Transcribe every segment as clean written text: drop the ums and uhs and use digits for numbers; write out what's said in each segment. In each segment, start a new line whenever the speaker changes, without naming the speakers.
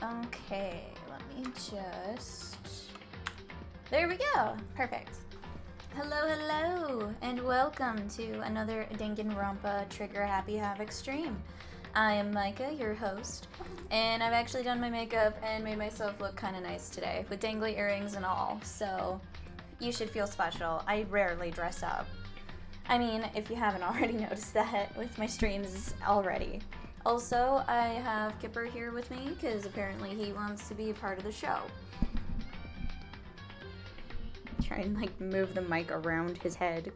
Okay, let me just... There we go! Perfect. Hello, and welcome to another Danganronpa Trigger Happy Havoc stream. I am Micah, your host, and I've actually done my makeup and made myself look kind of nice today, with dangly earrings and all, so you should feel special. I rarely dress up. I mean, if you haven't already noticed that with my streams already. Also, I have Kipper here with me, because apparently he wants to be a part of the show. Try and, like, move the mic around his head.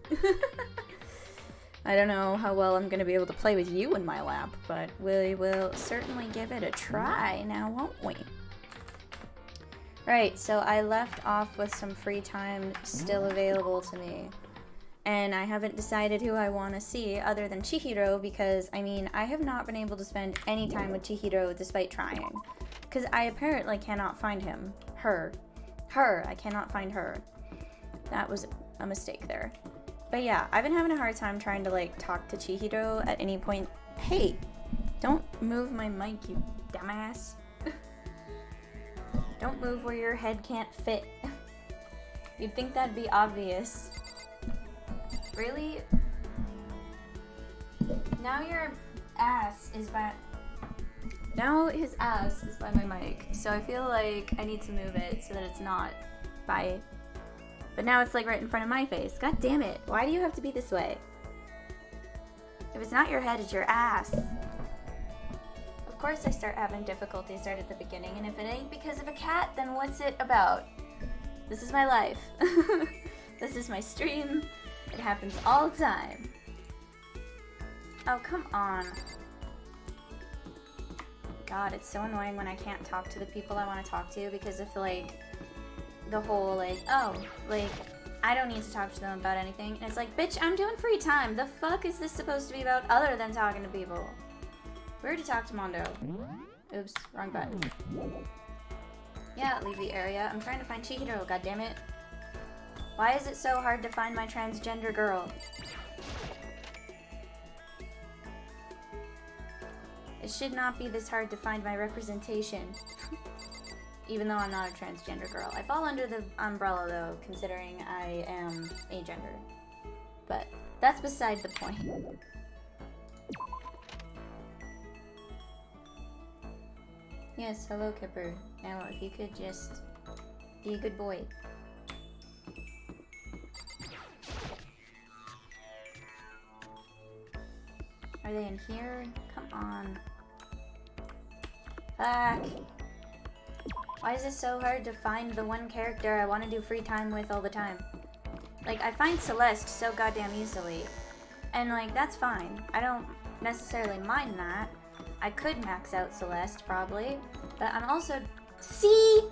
I don't know how well I'm going to be able to play with you in my lap, but we will certainly give it a try now, won't we? Right, so I left off with some free time still available to me. And I haven't decided who I want to see other than Chihiro because, I mean, I have not been able to spend any time with Chihiro despite trying. Because I apparently cannot find him. Her, I cannot find her. That was a mistake there. But yeah, I've been having a hard time trying to, like, talk to Chihiro at any point. Hey, don't move my mic, you dumbass. Don't move where your head can't fit. You'd think that'd be obvious. Really? Now your ass is by... Now his ass is by my mic, so I feel like I need to move it so that it's not by... But now it's like right in front of my face. God damn it. Why do you have to be this way? If it's not your head, it's your ass. Of course I start having difficulties right at the beginning, and if it ain't because of a cat, then what's it about? This is my life. This is my stream. It happens all the time. Oh, come on. God, it's so annoying when I can't talk to the people I want to talk to because of, like, the whole, like, oh, like, I don't need to talk to them about anything. And it's like, bitch, I'm doing free time. The fuck is this supposed to be about other than talking to people? We already talked to Mondo. Oops, wrong button. Yeah, leave the area. I'm trying to find Chihiro, goddammit. Why is it so hard to find my transgender girl? It should not be this hard to find my representation. Even though I'm not a transgender girl. I fall under the umbrella though, considering I am agender. But that's beside the point. Yes, hello Kipper. Now if you could just be a good boy. Are they in here? Come on. Fuck. Why is it so hard to find the one character I want to do free time with all the time? Like, I find Celeste so goddamn easily. And, like, that's fine. I don't necessarily mind that. I could max out Celeste, probably. But I'm also... See?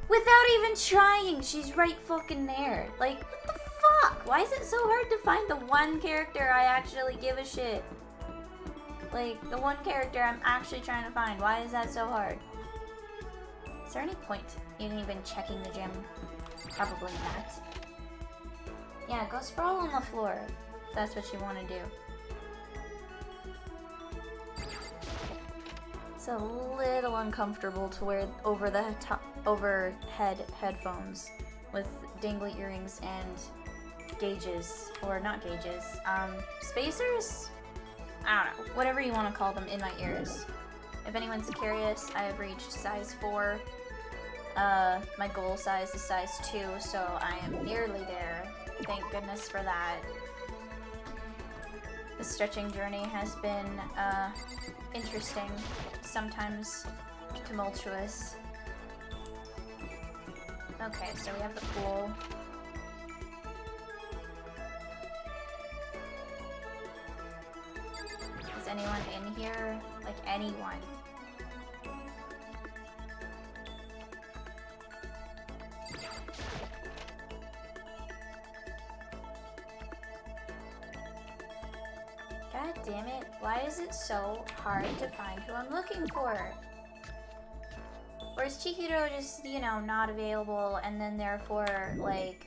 Without even trying, she's right fucking there. Like, what the fuck? Why is it so hard to find the one character I actually give a shit? Like, the one character I'm actually trying to find. Why is that so hard? Is there any point in even checking the gym? Probably not. Yeah, go sprawl on the floor, if that's what you want to do. It's a little uncomfortable to wear overhead headphones with dangly earrings and gauges, or not gauges, spacers? I don't know, whatever you want to call them in my ears. If anyone's curious, I have reached size 4. My goal size is size 2, so I am nearly there. Thank goodness for that. The stretching journey has been, interesting, sometimes tumultuous. Okay, so we have the pool. Is anyone in here? Like, anyone? God damn it, why is it so hard to find who I'm looking for? Or is Chihiro just, you know, not available and then therefore, like,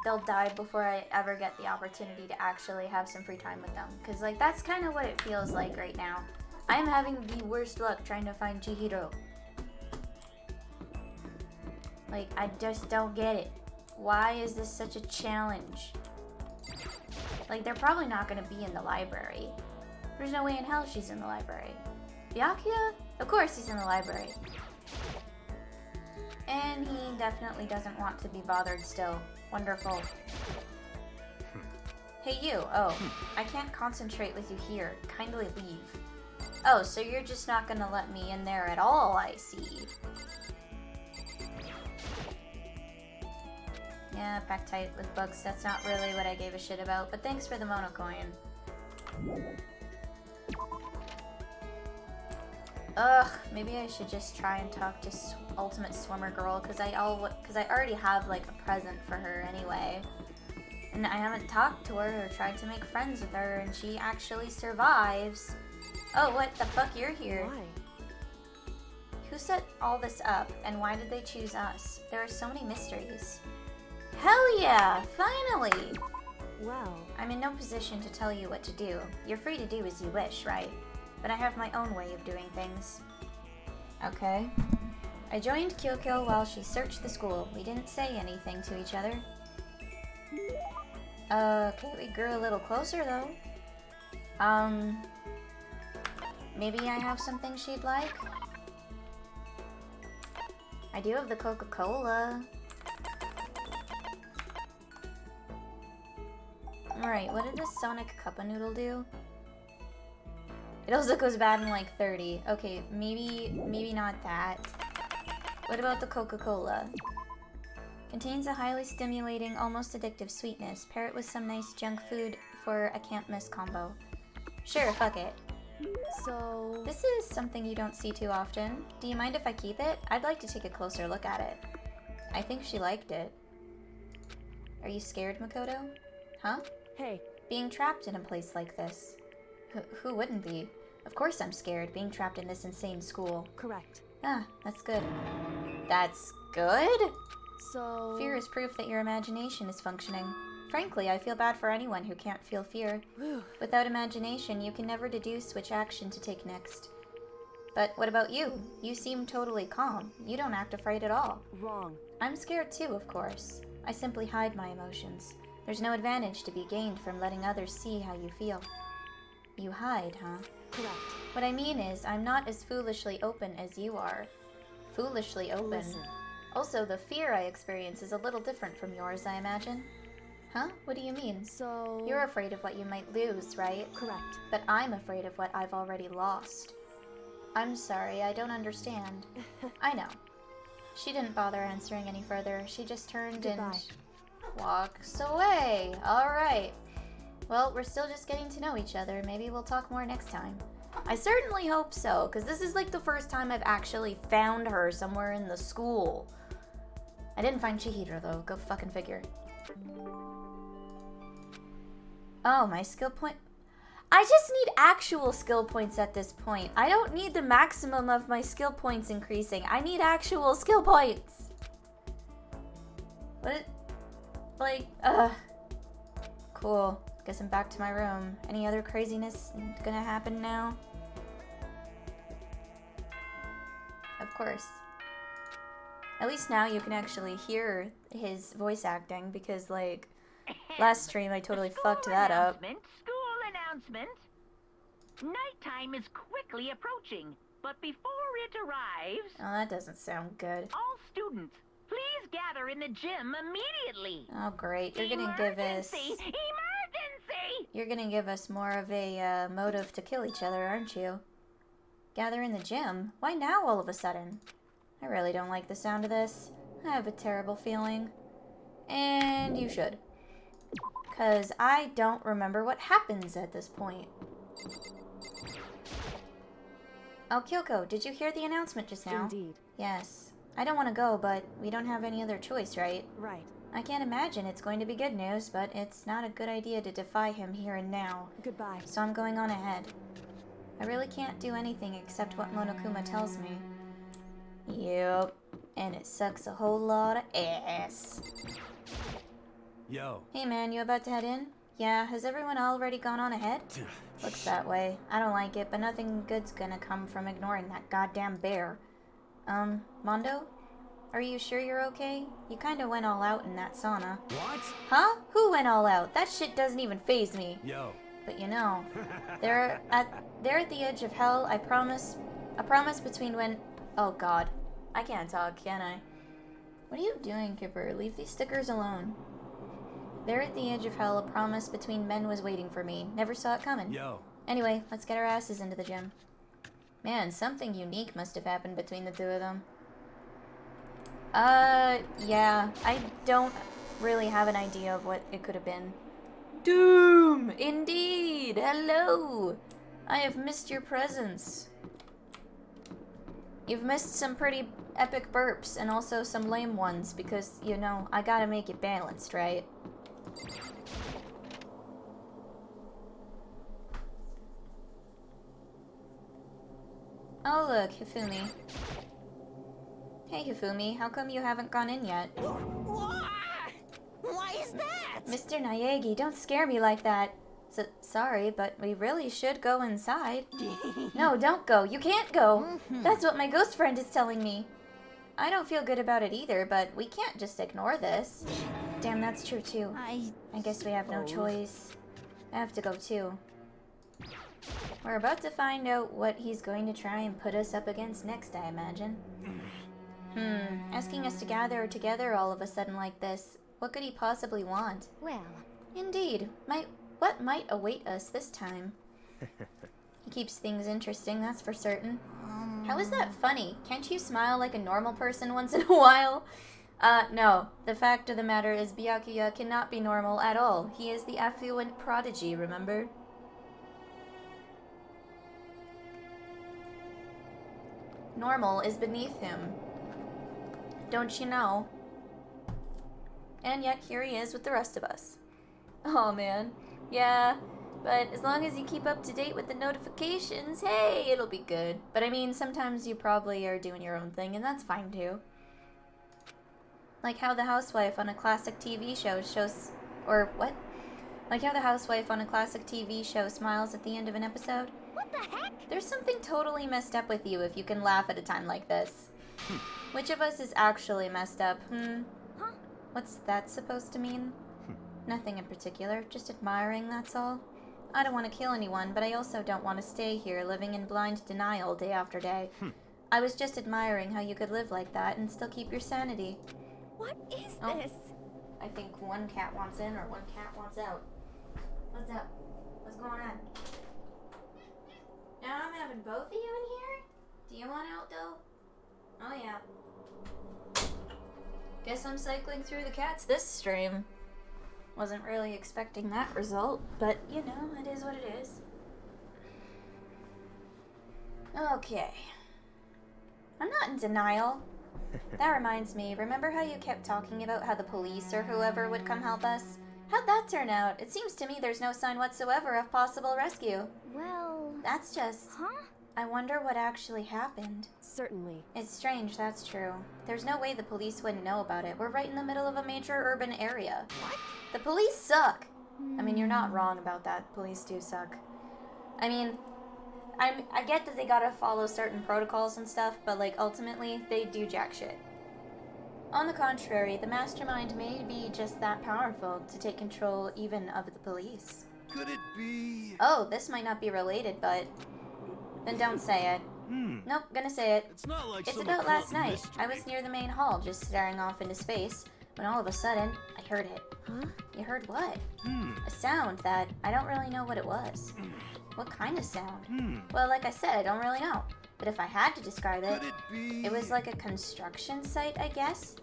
they'll die before I ever get the opportunity to actually have some free time with them? Because, like, that's kind of what it feels like right now. I'm having the worst luck trying to find Chihiro. Like, I just don't get it. Why is this such a challenge? Like, they're probably not gonna be in the library. There's no way in hell she's in the library. Byakuya? Of course he's in the library. And he definitely doesn't want to be bothered still. Wonderful. Hey you, oh, I can't concentrate with you here. Kindly leave. Oh, so you're just not gonna let me in there at all, I see. Yeah, packed tight with books. That's not really what I gave a shit about, but thanks for the monocoin. Ugh, maybe I should just try and talk to Ultimate Swimmer Girl, because I already have, like, a present for her anyway. And I haven't talked to her or tried to make friends with her, and she actually survives. Oh, what the fuck, you're here?
Why?
Who set all this up, and why did they choose us? There are so many mysteries. Hell yeah! Finally!
Well,
I'm in no position to tell you what to do. You're free to do as you wish, right? But I have my own way of doing things. Okay. I joined Kyoko while she searched the school. We didn't say anything to each other. Okay, we grew a little closer though. Maybe I have something she'd like? I do have the Coca-Cola. Alright, what did this Sonic Cup Noodle do? It also goes bad in like 30. Okay, maybe not that. What about the Coca-Cola? Contains a highly stimulating, almost addictive sweetness. Pair it with some nice junk food for a can't miss combo. Sure, fuck it.
so...
This is something you don't see too often. Do you mind if I keep it? I'd like to take a closer look at it. I think she liked it. Are you scared, Makoto? Huh?
Hey.
Being trapped in a place like this. Who wouldn't be? Of course I'm scared, being trapped in this insane school.
Correct.
Ah, that's good. That's good?
So...
Fear is proof that your imagination is functioning. Frankly, I feel bad for anyone who can't feel fear.
Whew.
Without imagination, you can never deduce which action to take next. But what about you? You seem totally calm. You don't act afraid at all.
Wrong.
I'm scared too, of course. I simply hide my emotions. There's no advantage to be gained from letting others see how you feel. You hide, huh?
Correct.
What I mean is, I'm not as foolishly open as you are. Foolishly open.
Listen.
Also, the fear I experience is a little different from yours, I imagine. Huh? What do you mean?
So...
You're afraid of what you might lose, right?
Correct.
But I'm afraid of what I've already lost. I'm sorry, I don't understand. I know. She didn't bother answering any further. She just turned
Goodbye.
and walks away. Alright. Well, we're still just getting to know each other. Maybe we'll talk more next time. I certainly hope so, because this is like the first time I've actually found her somewhere in the school. I didn't find Chihiro, though. Go fucking figure. Oh, my skill point... I just need actual skill points at this point. I don't need the maximum of my skill points increasing. I need actual skill points. What? Like, cool. Guess I'm back to my room. Any other craziness gonna happen now? Of course. At least now you can actually hear his voice acting because, like, last stream I totally fucked that up.
School announcement. Nighttime is quickly approaching, but before it arrives,
Oh, that doesn't sound good.
all students, please gather in the gym immediately.
Oh, great. You're gonna give us...
Emergency!
You're gonna give us more of a motive to kill each other, aren't you? Gather in the gym? Why now all of a sudden? I really don't like the sound of this. I have a terrible feeling. And you should. Because I don't remember what happens at this point. Oh, Kyoko, did you hear the announcement just now?
Indeed.
Yes. I don't want to go, but we don't have any other choice, right?
Right.
I can't imagine it's going to be good news, but it's not a good idea to defy him here and now.
Goodbye.
So I'm going on ahead. I really can't do anything except what Monokuma tells me. Yep. And it sucks a whole lot of ass.
Yo.
Hey man, you about to head in? Yeah, has everyone already gone on ahead? Looks that way. I don't like it, but nothing good's gonna come from ignoring that goddamn bear. Mondo? Are you sure you're okay? You kinda went all out in that sauna.
What?
Huh? Who went all out? That shit doesn't even faze me.
Yo.
But you know, they're at the edge of hell. I promise between when... Oh god. I can't talk, can I? What are you doing, Kipper? Leave these stickers alone. There at the edge of hell, a promise between men was waiting for me. Never saw it coming.
Yo.
Anyway, let's get our asses into the gym. Man, something unique must have happened between the two of them. Yeah. I don't really have an idea of what it could have been. Doom! Indeed! Hello! I have missed your presence. You've missed some pretty epic burps and also some lame ones because, you know, I gotta make it balanced, right? Oh look, Hifumi. Hey Hifumi, how come you haven't gone in yet?
Why is that?
Mr. Naegi, don't scare me like that. Sorry, but we really should go inside. No, don't go. You can't go. That's what my ghost friend is telling me. I don't feel good about it either, but we can't just ignore this. Damn, that's true too. I guess we have no choice. I have to go too. We're about to find out what he's going to try and put us up against next, I imagine. Asking us to gather together all of a sudden like this. What could he possibly want?
Well,
Indeed. What might await us this time? He keeps things interesting, that's for certain. How is that funny? Can't you smile like a normal person once in a while? No. The fact of the matter is Byakuya cannot be normal at all. He is the affluent prodigy, remember? Normal is beneath him. Don't you know? And yet here he is with the rest of us. Oh man. Yeah, but as long as you keep up to date with the notifications, hey, it'll be good. But I mean, sometimes you probably are doing your own thing, and that's fine too. Like how the housewife on a classic TV show shows... Or what? Like how the housewife on a classic TV show smiles at the end of an episode?
What the heck?
There's something totally messed up with you if you can laugh at a time like this. Which of us is actually messed up?
Huh?
What's that supposed to mean? Nothing in particular, just admiring, that's all. I don't want to kill anyone, but I also don't want to stay here living in blind denial day after day. I was just admiring how you could live like that and still keep your sanity.
what is
Oh.
this?
I think one cat wants in or one cat wants out. What's up? What's going on? Now I'm having both of you in here? Do you want out though? Oh yeah. Guess I'm cycling through the cats this stream. Wasn't really expecting that result, but you know, it is what it is. Okay. I'm not in denial. That reminds me, remember how you kept talking about how the police or whoever would come help us? How'd that turn out? It seems to me there's no sign whatsoever of possible rescue.
Well,
That's just...
huh?
I wonder what actually happened.
Certainly.
It's strange, that's true. There's no way the police wouldn't know about it. We're right in the middle of a major urban area. What? The police suck! I mean, you're not wrong about that. Police do suck. I mean, I get that they gotta follow certain protocols and stuff, but like, ultimately, they do jack shit. On the contrary, the mastermind may be just that powerful to take control even of the police.
Could it be?
Oh, this might not be related, but... Then don't say it. Nope, gonna say it.
It's not like
It's
some
about last
occult
night.
mystery.
I was near the main hall, just staring off into space, when all of a sudden, I heard it.
Huh?
You heard what? A sound that I don't really know what it was. What kind of sound? Well, like I said, I don't really know. But if I had to describe it,
Could it be?
it was like a construction site, I guess?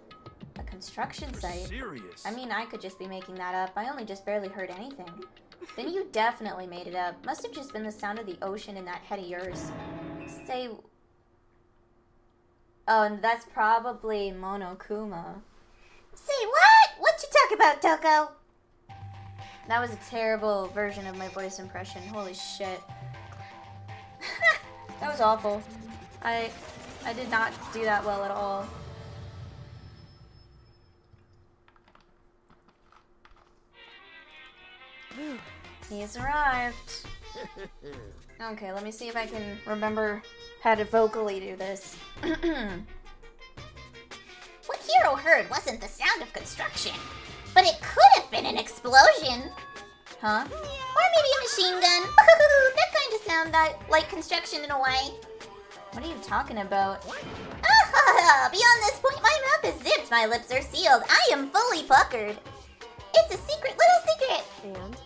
A construction site?
Serious.
I mean, I could just be making that up. I only just barely heard anything. Then you definitely made it up. Must have just been the sound of the ocean in that head of yours. Say... Oh, and that's probably Monokuma. Say what? What you talk about, Toko? That was a terrible version of my voice impression. Holy shit. That was awful. I did not do that well at all. He's arrived. Okay, let me see if I can remember how to vocally do this.
Chihiro heard wasn't the sound of construction, but it could have been an explosion.
Huh?
Or maybe a machine gun. That kind of sound like construction in a way.
What are you talking about?
Beyond this point, my mouth is zipped, my lips are sealed. I am fully puckered. It's a secret, little secret.
And?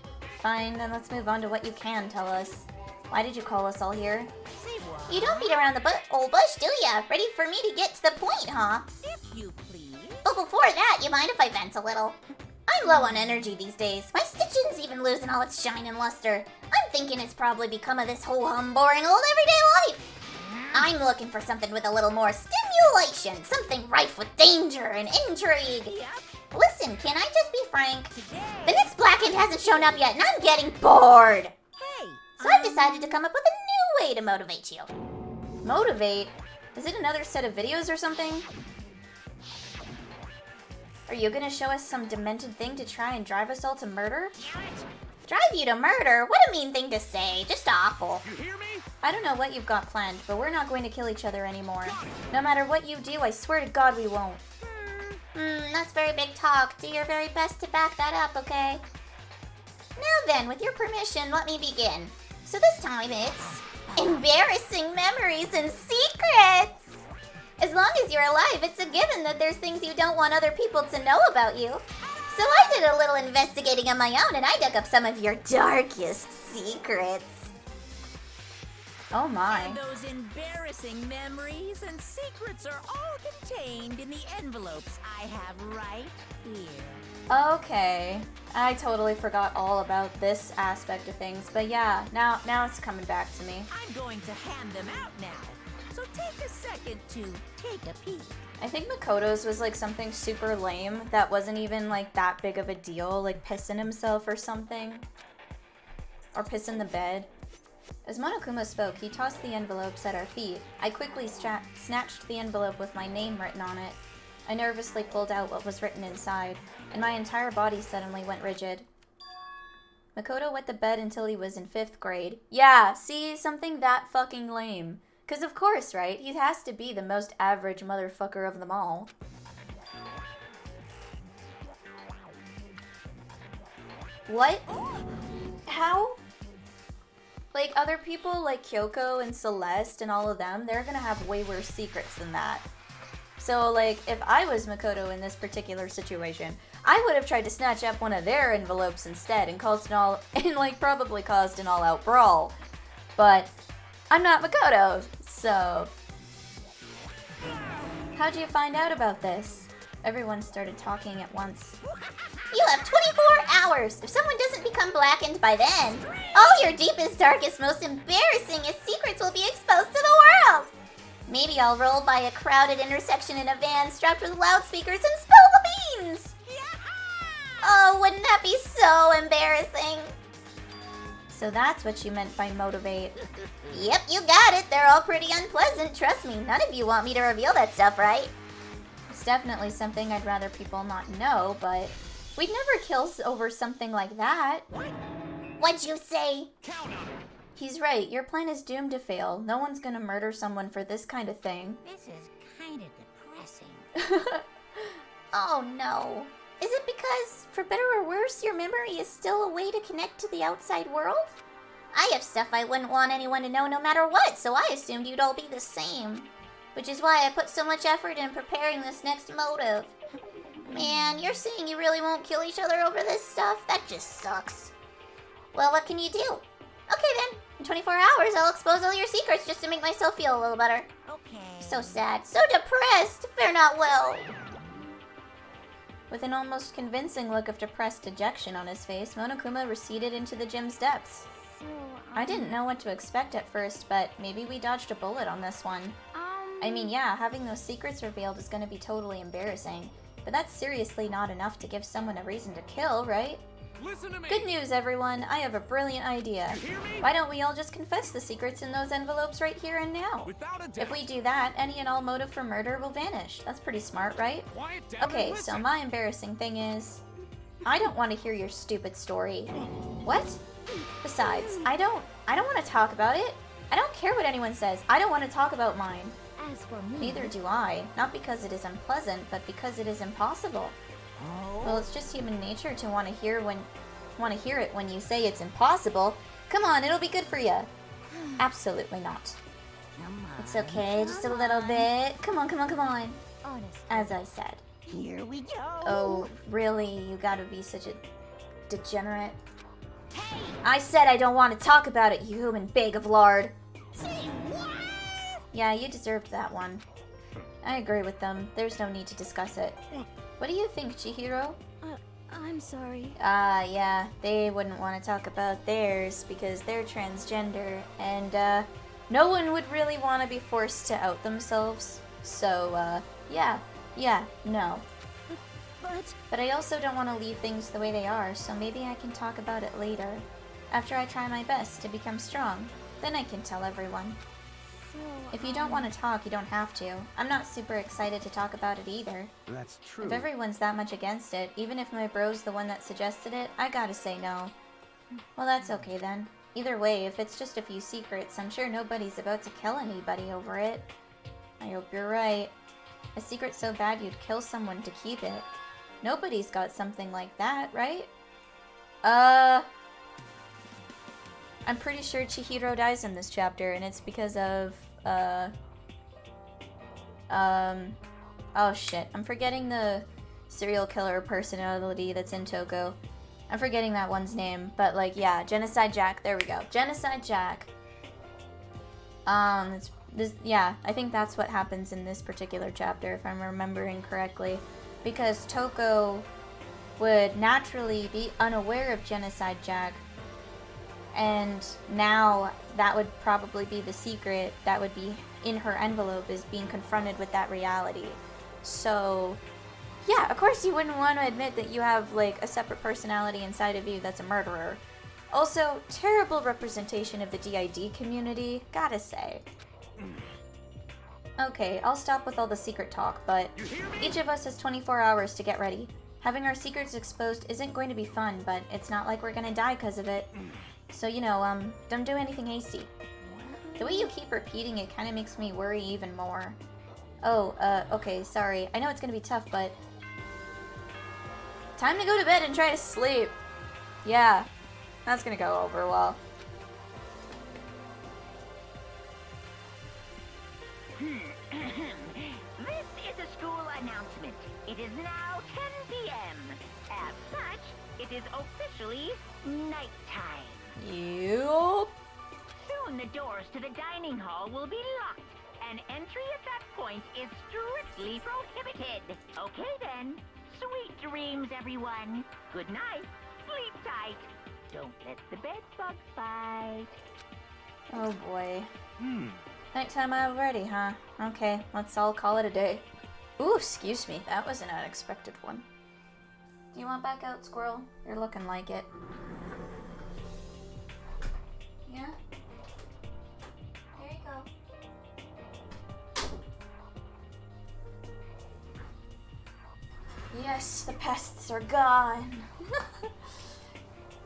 Fine, then let's move on to what you can tell us. Why did you call us all here?
You don't beat around the old bush, do ya? Ready for me to get to the point, huh?
If you please.
But before that, you mind if I vent a little? I'm low on energy these days. My stitching's even losing all its shine and luster. I'm thinking it's probably become of this ho-hum boring old everyday life. I'm looking for something with a little more stimulation, something rife with danger and intrigue.
Yep.
Listen, can I just be frank?
Today.
The next Blackhand hasn't shown up yet, and I'm getting bored.
Hey.
So I've decided to come up with a new way to motivate you.
Motivate? Is it another set of videos or something? Are you gonna show us some demented thing to try and drive us all to murder?
Drive you to murder? What a mean thing to say. Just awful.
You hear me?
I don't know what you've got planned, but we're not going to kill each other anymore. No matter what you do, I swear to God we won't.
That's very big talk. Do your very best to back that up, okay? Now then, with your permission, let me begin. So this time it's embarrassing memories and secrets. As long as you're alive, it's a given that there's things you don't want other people to know about you. So I did a little investigating on my own, and I dug up some of your darkest secrets.
Oh my.
And those embarrassing memories and secrets are all contained in the envelopes I have right here.
Okay. I totally forgot all about this aspect of things, but yeah, now it's coming back to me.
I'm going to hand them out now. So take a second to take a peek.
I think Makoto's was like something super lame that wasn't even like that big of a deal, like pissing himself or something. Or pissing the bed. As Monokuma spoke, he tossed the envelopes at our feet. I quickly snatched the envelope with my name written on it. I nervously pulled out what was written inside, and my entire body suddenly went rigid. Makoto wet the bed until he was in 5th grade. Yeah, see, something that fucking lame. 'Cause of course, right? He has to be the most average motherfucker of them all. What? How? Like, other people like Kyoko and Celeste and all of them, they're gonna have way worse secrets than that. So, like, if I was Makoto in this particular situation, I would have tried to snatch up one of their envelopes instead and probably caused an all-out brawl. But I'm not Makoto, so... How'd you find out about this? Everyone started talking at once.
You have 24 hours. If someone doesn't become blackened by then, all your deepest, darkest, most embarrassingest secrets will be exposed to the world. Maybe I'll roll by a crowded intersection in a van strapped with loudspeakers and spill the beans. Oh, wouldn't that be so embarrassing?
So that's what you meant by motivate.
Yep, you got it. They're all pretty unpleasant. Trust me, none of you want me to reveal that stuff, right?
It's definitely something I'd rather people not know, but we'd never kill over something like that.
What'd you say?
Count on it.
He's right. Your plan is doomed to fail. No one's gonna murder someone for this kind of thing.
This is kind of depressing.
Oh no. Is it because, for better or worse, your memory is still a way to connect to the outside world? I have stuff I wouldn't want anyone to know no matter what, so I assumed you'd all be the same. Which is why I put so much effort in preparing this next motive. Man, you're saying you really won't kill each other over this stuff? That just sucks. Well, what can you do? Okay then, in 24 hours I'll expose all your secrets just to make myself feel a little better.
Okay.
So sad, so depressed, fare not well.
With an almost convincing look of depressed dejection on his face, Monokuma receded into the gym's depths.
So,
I didn't know what to expect at first, but maybe we dodged a bullet on this one. I mean, yeah, having those secrets revealed is going to be totally embarrassing, but that's seriously not enough to give someone a reason to kill, right?
Listen to me.
Good news, everyone. I have a brilliant idea.
You hear me?
Why don't we all just confess the secrets in those envelopes right here and now?
Without a doubt.
If we do that, any and all motive for murder will vanish. That's pretty smart, right?
Quiet down
Okay,
and
so
listen.
my embarrassing thing is... I don't want to hear your stupid story. What? Besides, I don't want to talk about it. I don't care what anyone says. I don't want to talk about mine.
As for me,
Neither do I. Not because it is unpleasant, but because it is impossible. Well, it's just human nature to want to hear it when you say it's impossible. Come on, it'll be good for you. Absolutely not.
Come on.
It's okay, just a little bit. Come on, come on, come on.
honestly,
As I said.
Here we go.
Oh, really? You gotta be such a degenerate.
Hey,
I said I don't want to talk about it, you human bag of lard.
say what?
Yeah, you deserved that one. I agree with them. There's no need to discuss it. What do you think, Chihiro?
I'm sorry.
Yeah, they wouldn't want to talk about theirs because they're transgender, and, no one would really want to be forced to out themselves. So, yeah, no. But I also don't want to leave things the way they are, so maybe I can talk about it later. After I try my best to become strong, then I can tell everyone.
So,
If you don't want to talk, you don't have to. I'm not super excited to talk about it either.
That's true.
If everyone's that much against it, even if my bro's the one that suggested it, I gotta say no. Well, that's okay then. Either way, if it's just a few secrets, I'm sure nobody's about to kill anybody over it. I hope you're right. A secret so bad you'd kill someone to keep it. Nobody's got something like that, right? I'm pretty sure Chihiro dies in this chapter, and it's because of, oh shit, I'm forgetting the serial killer personality that's in Toko. I'm forgetting that one's name, but like, yeah, Genocide Jack, there we go. Genocide Jack. Yeah, I think that's what happens in this particular chapter, if I'm remembering correctly. Because Toko would naturally be unaware of Genocide Jack, and now that would probably be the secret that would be in her envelope, is being confronted with that reality. So, yeah, of course you wouldn't want to admit that you have, like, a separate personality inside of you that's a murderer. Also, terrible representation of the DID community, gotta say. Okay, I'll stop with all the secret talk, but each of us has 24 hours to get ready. Having our secrets exposed isn't going to be fun, but it's not like we're gonna die because of it. So, you know, don't do anything hasty. The way you keep repeating it kind of makes me worry even more. Oh, okay, sorry. I know it's gonna be tough, but... time to go to bed and try to sleep. Yeah, that's gonna go over well.
This is a school announcement. It is now 10 p.m. As such, it is officially nighttime.
Yup.
Soon the doors to the dining hall will be locked, and entry at that point is strictly prohibited. Okay then. Sweet dreams, everyone. Good night. Sleep tight. Don't let the bed bugs bite.
Oh boy. Nighttime already, huh? Okay, let's all call it a day. Ooh, excuse me, that was an unexpected one. Do you want back out, squirrel? You're looking like it. Yeah? Here you go. Yes, the pests are gone.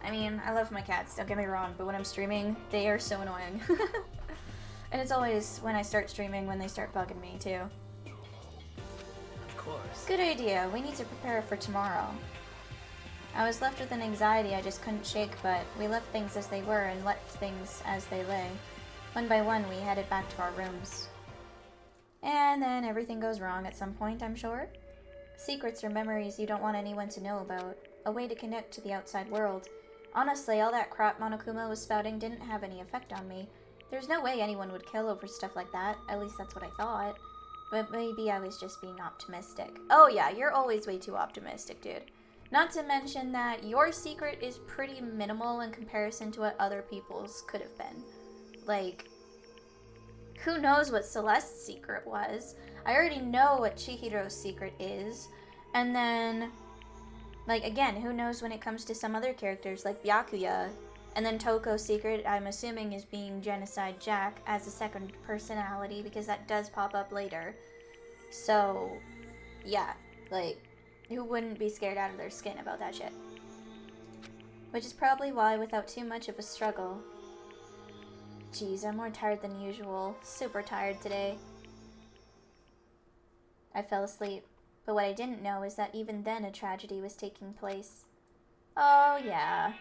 I mean, I love my cats, don't get me wrong, but when I'm streaming, they are so annoying. And it's always when I start streaming when they start bugging me, too.
Of course.
Good idea. We need to prepare for tomorrow. I was left with an anxiety I just couldn't shake, but we left things as they were and left things as they lay. One by one, we headed back to our rooms. And then everything goes wrong at some point, I'm sure. Secrets or memories you don't want anyone to know about. A way to connect to the outside world. Honestly, all that crap Monokuma was spouting didn't have any effect on me. There's no way anyone would kill over stuff like that. At least that's what I thought. But maybe I was just being optimistic. Oh yeah, you're always way too optimistic, dude. Not to mention that your secret is pretty minimal in comparison to what other people's could have been. Like, who knows what Celeste's secret was? I already know what Chihiro's secret is. And then, like, again, who knows when it comes to some other characters like Byakuya. And then Toko's secret, I'm assuming, is being Genocide Jack as a second personality, because that does pop up later. So, yeah, like, who wouldn't be scared out of their skin about that shit? Which is probably why, without too much of a struggle... Jeez, I'm more tired than usual. Super tired today.
I fell asleep. But what I didn't know is that even then a tragedy was taking place. Oh, yeah.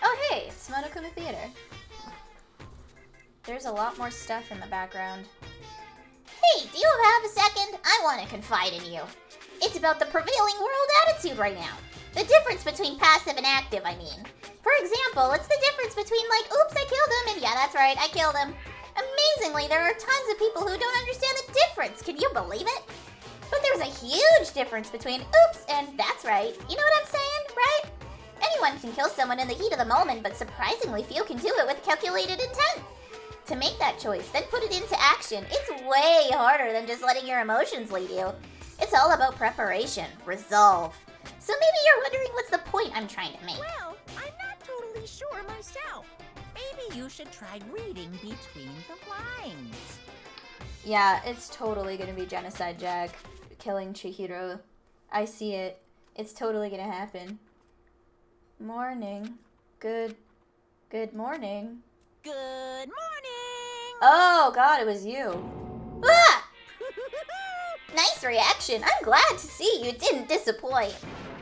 Oh, hey, it's Monokuma Theater. There's a lot more stuff in the background.
Hey, do you have a second? I want to confide in you. It's about the prevailing world attitude right now. The difference between passive and active, I mean. For example, it's the difference between like, oops, I killed him, and yeah, that's right, I killed him. Amazingly, there are tons of people who don't understand the difference. Can you believe it? But there's a huge difference between oops and that's right. You know what I'm saying, right? Anyone can kill someone in the heat of the moment, but surprisingly few can do it with calculated intent. To make that choice, then put it into action, it's way harder than just letting your emotions lead you. It's all about preparation, resolve. So maybe you're wondering what's the point I'm trying to make.
Well, I'm not totally sure myself. Maybe you should try reading between the lines.
Yeah, it's totally gonna be Genocide Jack killing Chihiro. I see it. It's totally gonna happen. Morning. Good morning.
Good morning!
Oh god, it was you.
Ah! Nice reaction. I'm glad to see you didn't disappoint.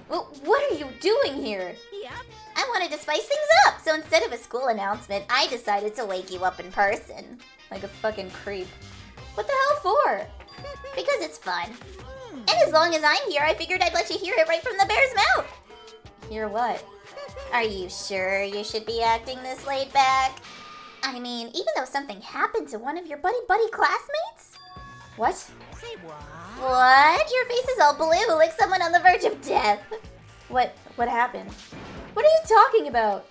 Well, what are you doing here?
Yep.
I wanted to spice things up, so instead of a school announcement, I decided to wake you up in person.
Like a fucking creep. What the hell for?
Because it's fun. And as long as I'm here, I figured I'd let you hear it right from the bear's mouth.
Hear what?
Are you sure you should be acting this laid back? I mean, even though something happened to one of your buddy classmates?
What?
Say what?
What? Your face is all blue like someone on the verge of death.
What happened? What are you talking about?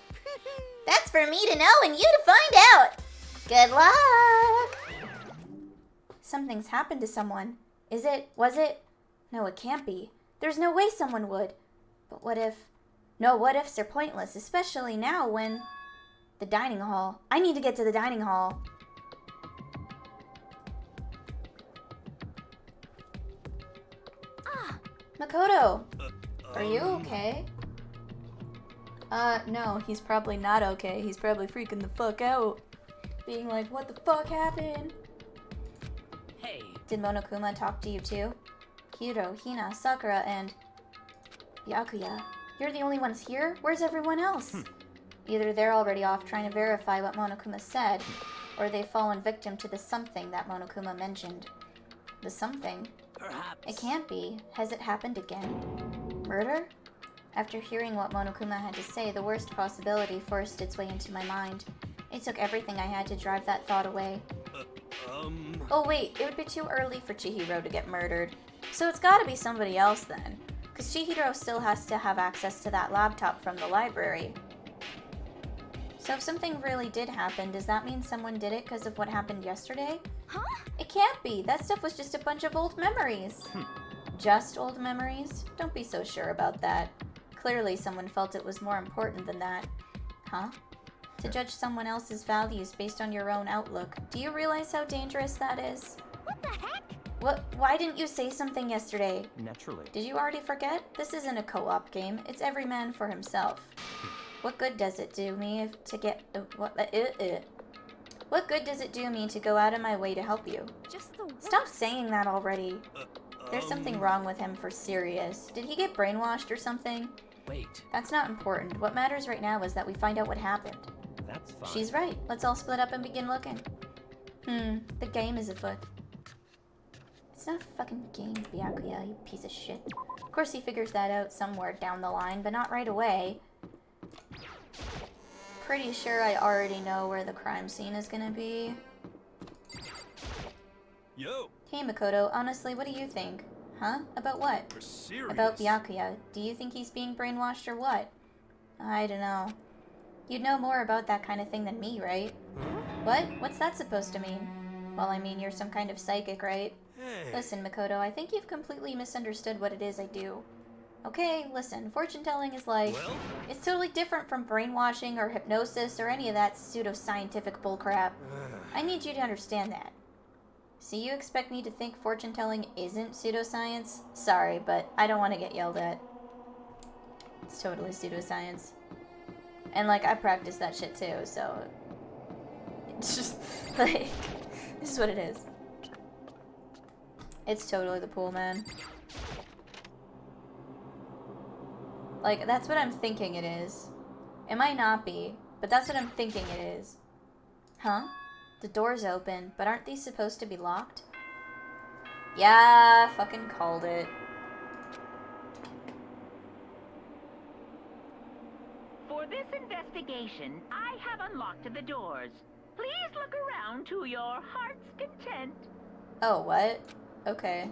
That's for me to know and you to find out. Good luck.
Something's happened to someone. Is it? Was it? No, it can't be. There's no way someone would. But what if? No, what ifs are pointless, especially now when... The dining hall. I need to get to the dining hall. Makoto! Are you okay? No, he's probably not okay. He's probably freaking the fuck out. Being like, what the fuck happened?
Hey,
Did Monokuma talk to you too? Hiro, Hina, Sakura, and... Byakuya. You're the only ones here? Where's everyone else? Either they're already off trying to verify what Monokuma said, or they've fallen victim to the something that Monokuma mentioned. The something?
perhaps.
It can't be. Has it happened again? Murder? After hearing what Monokuma had to say, the worst possibility forced its way into my mind. It took everything I had to drive that thought away. Oh wait, it would be too early for Chihiro to get murdered. So it's gotta be somebody else then. Because Chihiro still has to have access to that laptop from the library. So if something really did happen, does that mean someone did it because of what happened yesterday?
Huh?
It can't be. That stuff was just a bunch of old memories. Just old memories? Don't be so sure about that. Clearly someone felt it was more important than that. Huh? To judge someone else's values based on your own outlook. Do you realize how dangerous that is?
What the heck?
What? Why didn't you say something yesterday?
Naturally.
Did you already forget? This isn't a co-op game. It's every man for himself. What good does it do me to get... What good does it do me to go out of my way to help you?
Just the
Stop saying that already. There's something wrong with him for serious. Did he get brainwashed or something?
Wait,
That's not important. What matters right now is that we find out what happened.
that's fine.
She's right. Let's all split up and begin looking. The game is afoot. It's not a fucking game, Byakuya, you piece of shit. Of course he figures that out somewhere down the line, but not right away. Pretty sure I already know where the crime scene is gonna be.
Yo,
Hey Makoto, honestly, what do you think? Huh? About what?
we're serious.
About Byakuya. Do you think he's being brainwashed or what? I don't know. You'd know more about that kind of thing than me, right? What? What's that supposed to mean? Well, I mean, you're some kind of psychic, right?
Hey.
Listen, Makoto, I think you've completely misunderstood what it is I do. Okay, listen, fortune-telling is like...
Well,
It's totally different from brainwashing or hypnosis or any of that pseudo-scientific bullcrap. I need you to understand that. So you expect me to think fortune-telling isn't pseudoscience? Sorry, but I don't want to get yelled at. It's totally pseudoscience. And, like, I practice that shit too, so... It's just, like... This is what it is. It's totally the pool, man. Like, that's what I'm thinking it is. It might not be, but that's what I'm thinking it is. Huh? The door's open, but aren't these supposed to be locked? Yeah, fucking called it.
For this investigation, I have unlocked the doors. Please look around to your heart's content.
Oh, what? Okay.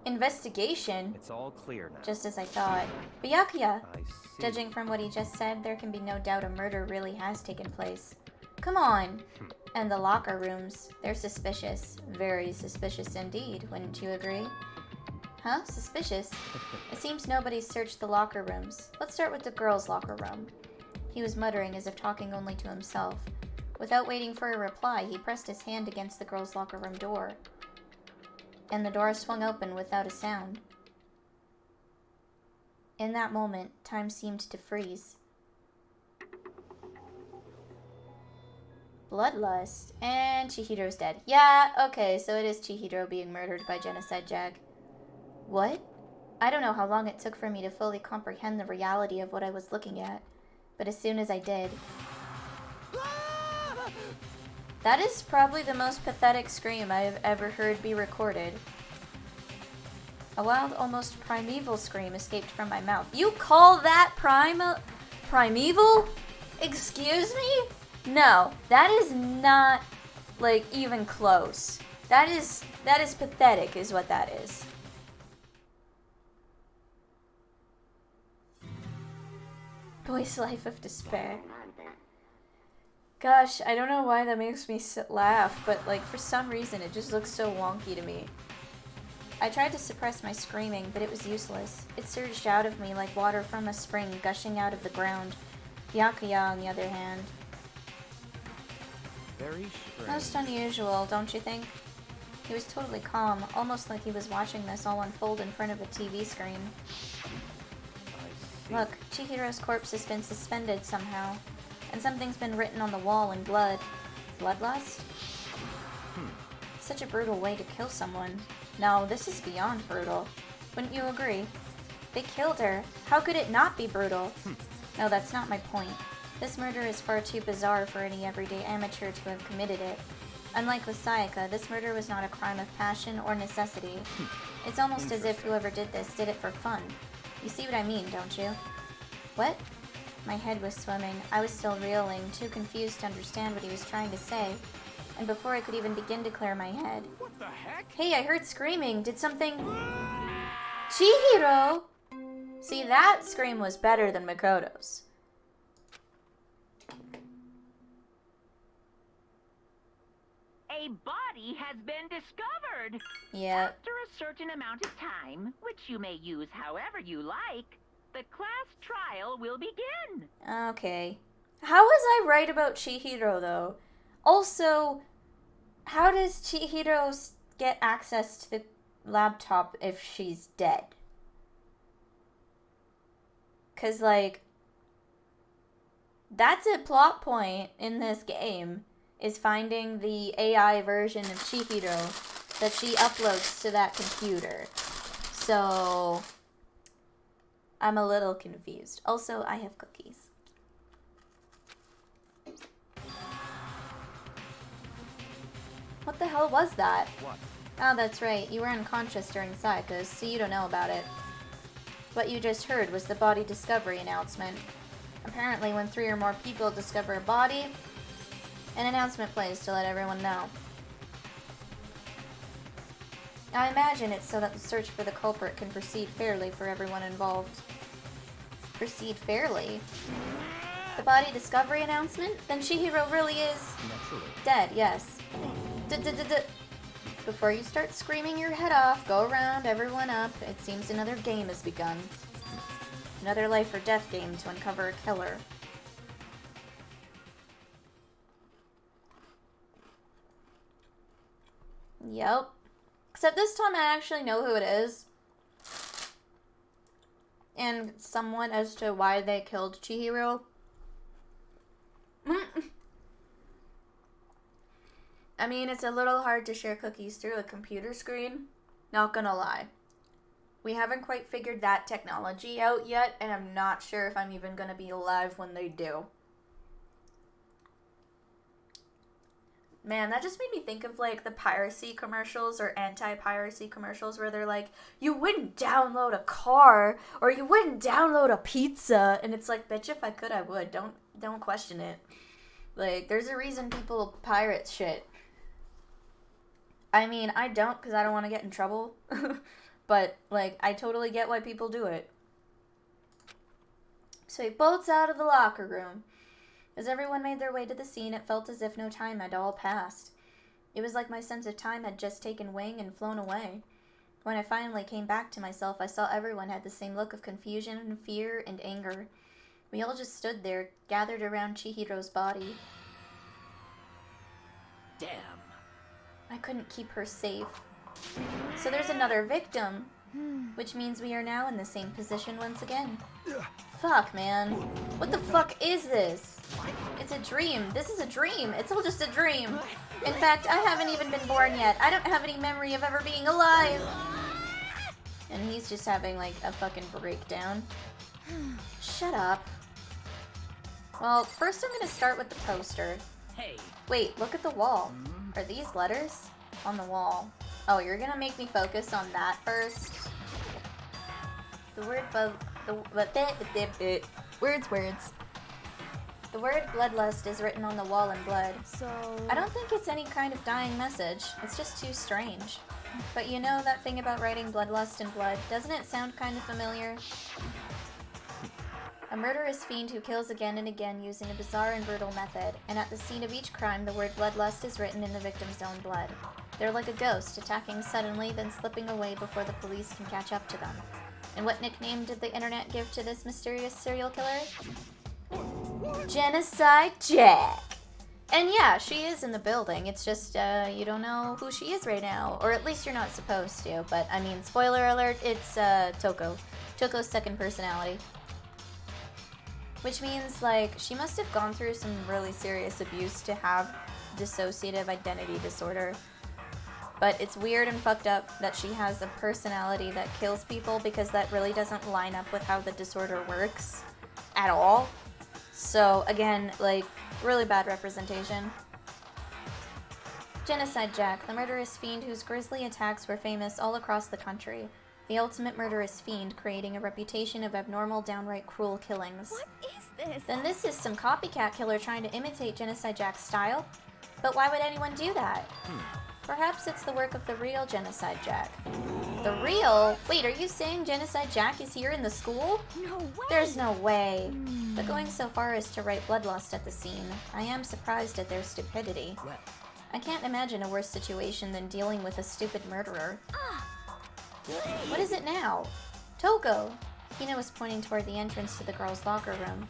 Investigation?
It's all clear now.
Just as I thought. Byakuya!
I see.
Judging from what he just said, there can be no doubt a murder really has taken place. Come on! And the locker rooms. They're suspicious. Very suspicious indeed, wouldn't you agree? Huh? Suspicious? It seems nobody's searched the locker rooms. Let's start with the girls' locker room. He was muttering as if talking only to himself. Without waiting for a reply, he pressed his hand against the girls' locker room door. And the door swung open without a sound. In that moment, time seemed to freeze. Bloodlust. And Chihiro's dead. Yeah, okay, so it is Chihiro being murdered by Genocide Jag. What? I don't know how long it took for me to fully comprehend the reality of what I was looking at, but as soon as I did... That is probably the most pathetic scream I have ever heard be recorded. A wild, almost primeval scream escaped from my mouth. You call that primeval? Excuse me? No, that is not, like, even close. That is pathetic, is what that is. Boy's Life of Despair. Gosh, I don't know why that makes me laugh, but, like, for some reason it just looks so wonky to me. I tried to suppress my screaming, but it was useless. It surged out of me like water from a spring gushing out of the ground. Byakuya, on the other hand.
Very strange.
Most unusual, don't you think? He was totally calm, almost like he was watching this all unfold in front of a TV screen.
I see.
Look, Chihiro's corpse has been suspended somehow, and something's been written on the wall in blood. Bloodlust? Such a brutal way to kill someone. No, this is beyond brutal. Wouldn't you agree? They killed her. How could it not be brutal? No, that's not my point. This murder is far too bizarre for any everyday amateur to have committed it. Unlike with Sayaka, this murder was not a crime of passion or necessity. It's almost as if whoever did this did it for fun. You see what I mean, don't you? What? My head was swimming. I was still reeling, too confused to understand what he was trying to say. And before I could even begin to clear my head...
What the heck?
Hey, I heard screaming. Did something... Chihiro! See, that scream was better than Makoto's.
A body has been discovered.
Yeah.
After a certain amount of time, which you may use however you like, the class trial will begin.
Okay. How was I right about Chihiro, though? Also, how does Chihiro get access to the laptop if she's dead? 'Cause, like, that's a plot point in this game, is finding the AI version of Chihiro that she uploads to that computer. So, I'm a little confused. Also, I have cookies. What the hell was that?
What?
Oh, that's right. You were unconscious during Sayaka's, so you don't know about it. What you just heard was the body discovery announcement. Apparently, when 3 or more people discover a body, an announcement plays to let everyone know. I imagine it's so that the search for the culprit can proceed fairly for everyone involved. Proceed fairly? The body discovery announcement? Then Chihiro really is...
Naturally.
dead, yes. Before you start screaming your head off, go around, everyone up. It seems another game has begun. Another life or death game to uncover a killer. Yep. Except this time I actually know who it is. And somewhat as to why they killed I I mean, it's a little hard to share cookies through a computer screen. Not gonna lie. We haven't quite figured that technology out yet, and I'm not sure if I'm even gonna be alive when they do. Man, that just made me think of, like, the piracy commercials or anti-piracy commercials where they're like, you wouldn't download a car, or you wouldn't download a pizza, and it's like, bitch, if I could, I would. Don't question it. Like, there's a reason people pirate shit. I mean, I don't, because I don't want to get in trouble, but, like, I totally get why people do it. So he bolts out of the locker room. As everyone made their way to the scene, it felt as if no time had all passed. It was like my sense of time had just taken wing and flown away. When I finally came back to myself, I saw everyone had the same look of confusion and fear and anger. We all just stood there, gathered around Chihiro's body.
Damn.
I couldn't keep her safe. So there's another victim, which means we are now in the same position once again. Fuck, man. What the fuck is this? It's a dream. This is a dream. It's all just a dream. In fact, I haven't even been born yet. I don't have any memory of ever being alive. And he's just having, like, a fucking breakdown. Shut up. Well, first I'm gonna start with the poster.
Hey.
Wait, look at the wall. Are these letters on the wall? Oh, you're gonna make me focus on that first? The word words. The word bloodlust is written on the wall in blood.
So...
I don't think it's any kind of dying message. It's just too strange. But you know that thing about writing bloodlust in blood? Doesn't it sound kind of familiar? A murderous fiend who kills again and again using a bizarre and brutal method, and at the scene of each crime the word bloodlust is written in the victim's own blood. They're like a ghost, attacking suddenly, then slipping away before the police can catch up to them. And what nickname did the internet give to this mysterious serial killer? Genocide Jack! And yeah, she is in the building, it's just, you don't know who she is right now. Or at least you're not supposed to, but I mean, spoiler alert, it's, Toko. Toko's second personality. Which means, like, she must have gone through some really serious abuse to have dissociative identity disorder. But it's weird and fucked up that she has a personality that kills people because that really doesn't line up with how the disorder works at all. So, again, like, really bad representation. Genocide Jack, the murderous fiend whose grisly attacks were famous all across the country. The ultimate murderous fiend, creating a reputation of abnormal, downright cruel killings.
What is this?
Then this is some copycat killer trying to imitate Genocide Jack's style? But why would anyone do that? Perhaps it's the work of the real Genocide Jack. The real? Wait, are you saying Genocide Jack is here in the school?
No way!
There's no way. But going so far as to write bloodlust at the scene, I am surprised at their stupidity.
Well.
I can't imagine a worse situation than dealing with a stupid murderer. What is it now? Toko! Hina was pointing toward the entrance to the girls' locker room.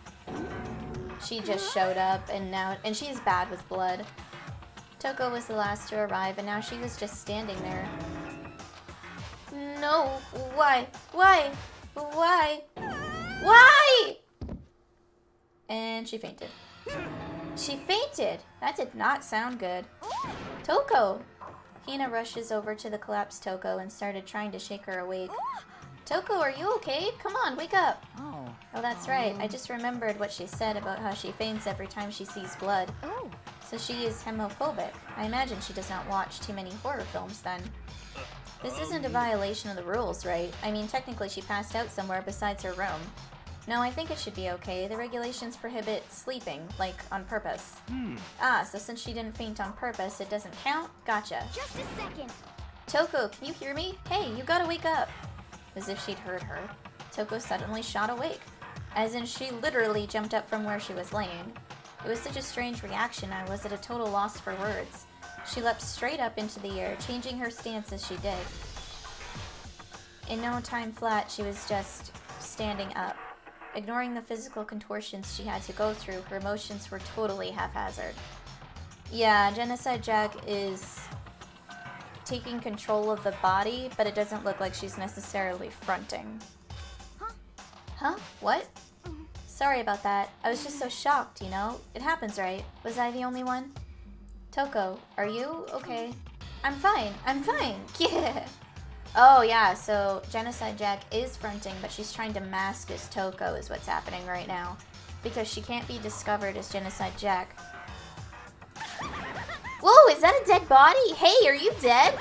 She just showed up, and she is bad with blood. Toko was the last to arrive, and now she was just standing there. No, why? Why? Why? Why? And she fainted. She fainted! That did not sound good. Toko! Hina rushes over to the collapsed Toko and started trying to shake her awake. Toko, are you okay? Come on, wake up!
Oh.
Oh, that's right. I just remembered what she said about how she faints every time she sees blood.
Oh.
So she is homophobic. I imagine she does not watch too many horror films then. This isn't a violation of the rules, right? I mean, technically she passed out somewhere besides her room. No, I think it should be okay. The regulations prohibit sleeping, like, on purpose. Ah, so since she didn't faint on purpose, it doesn't count? Gotcha.
Just a second.
Toko, can you hear me? Hey, you gotta wake up. As if she'd heard her, Toko suddenly shot awake. As in, she literally jumped up from where she was laying. It was such a strange reaction, I was at a total loss for words. She leapt straight up into the air, changing her stance as she did. In no time flat, she was just standing up. Ignoring the physical contortions she had to go through, her emotions were totally haphazard. Yeah, Genocide Jack is taking control of the body, but it doesn't look like she's necessarily fronting. Huh? What? Sorry about that. I was just so shocked, you know? It happens, right? Was I the only one? Toko, are you okay? I'm fine. I'm fine. Yeah. Oh, yeah, so Genocide Jack is fronting, but she's trying to mask as Toko is what's happening right now. Because she can't be discovered as Genocide Jack. Whoa, is that a dead body? Hey, are you dead?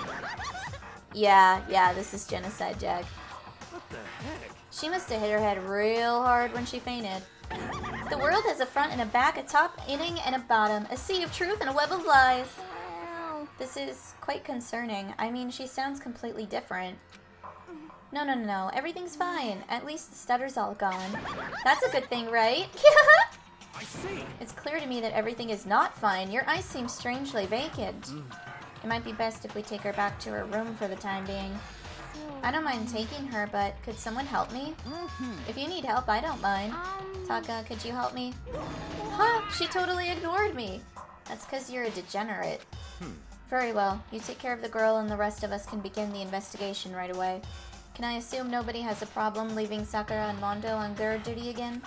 Yeah, this is Genocide Jack.
What the heck?
She must have hit her head real hard when she fainted. The world has a front and a back, a top, inning, and a bottom. A sea of truth and a web of lies.
Well,
This is quite concerning. I mean, she sounds completely different. No. Everything's fine. At least the stutter's all gone. That's a good thing, right?
I see.
It's clear to me that everything is not fine. Your eyes seem strangely vacant. It might be best if we take her back to her room for the time being.
so,
I don't mind taking her, but could someone help me? If you need help, I don't mind. Taka, could you help me? Huh? She totally ignored me. That's because you're a degenerate. Very well. You take care of the girl and the rest of us can begin the investigation right away. Can I assume nobody has a problem leaving Sakura and Mondo on guard duty again?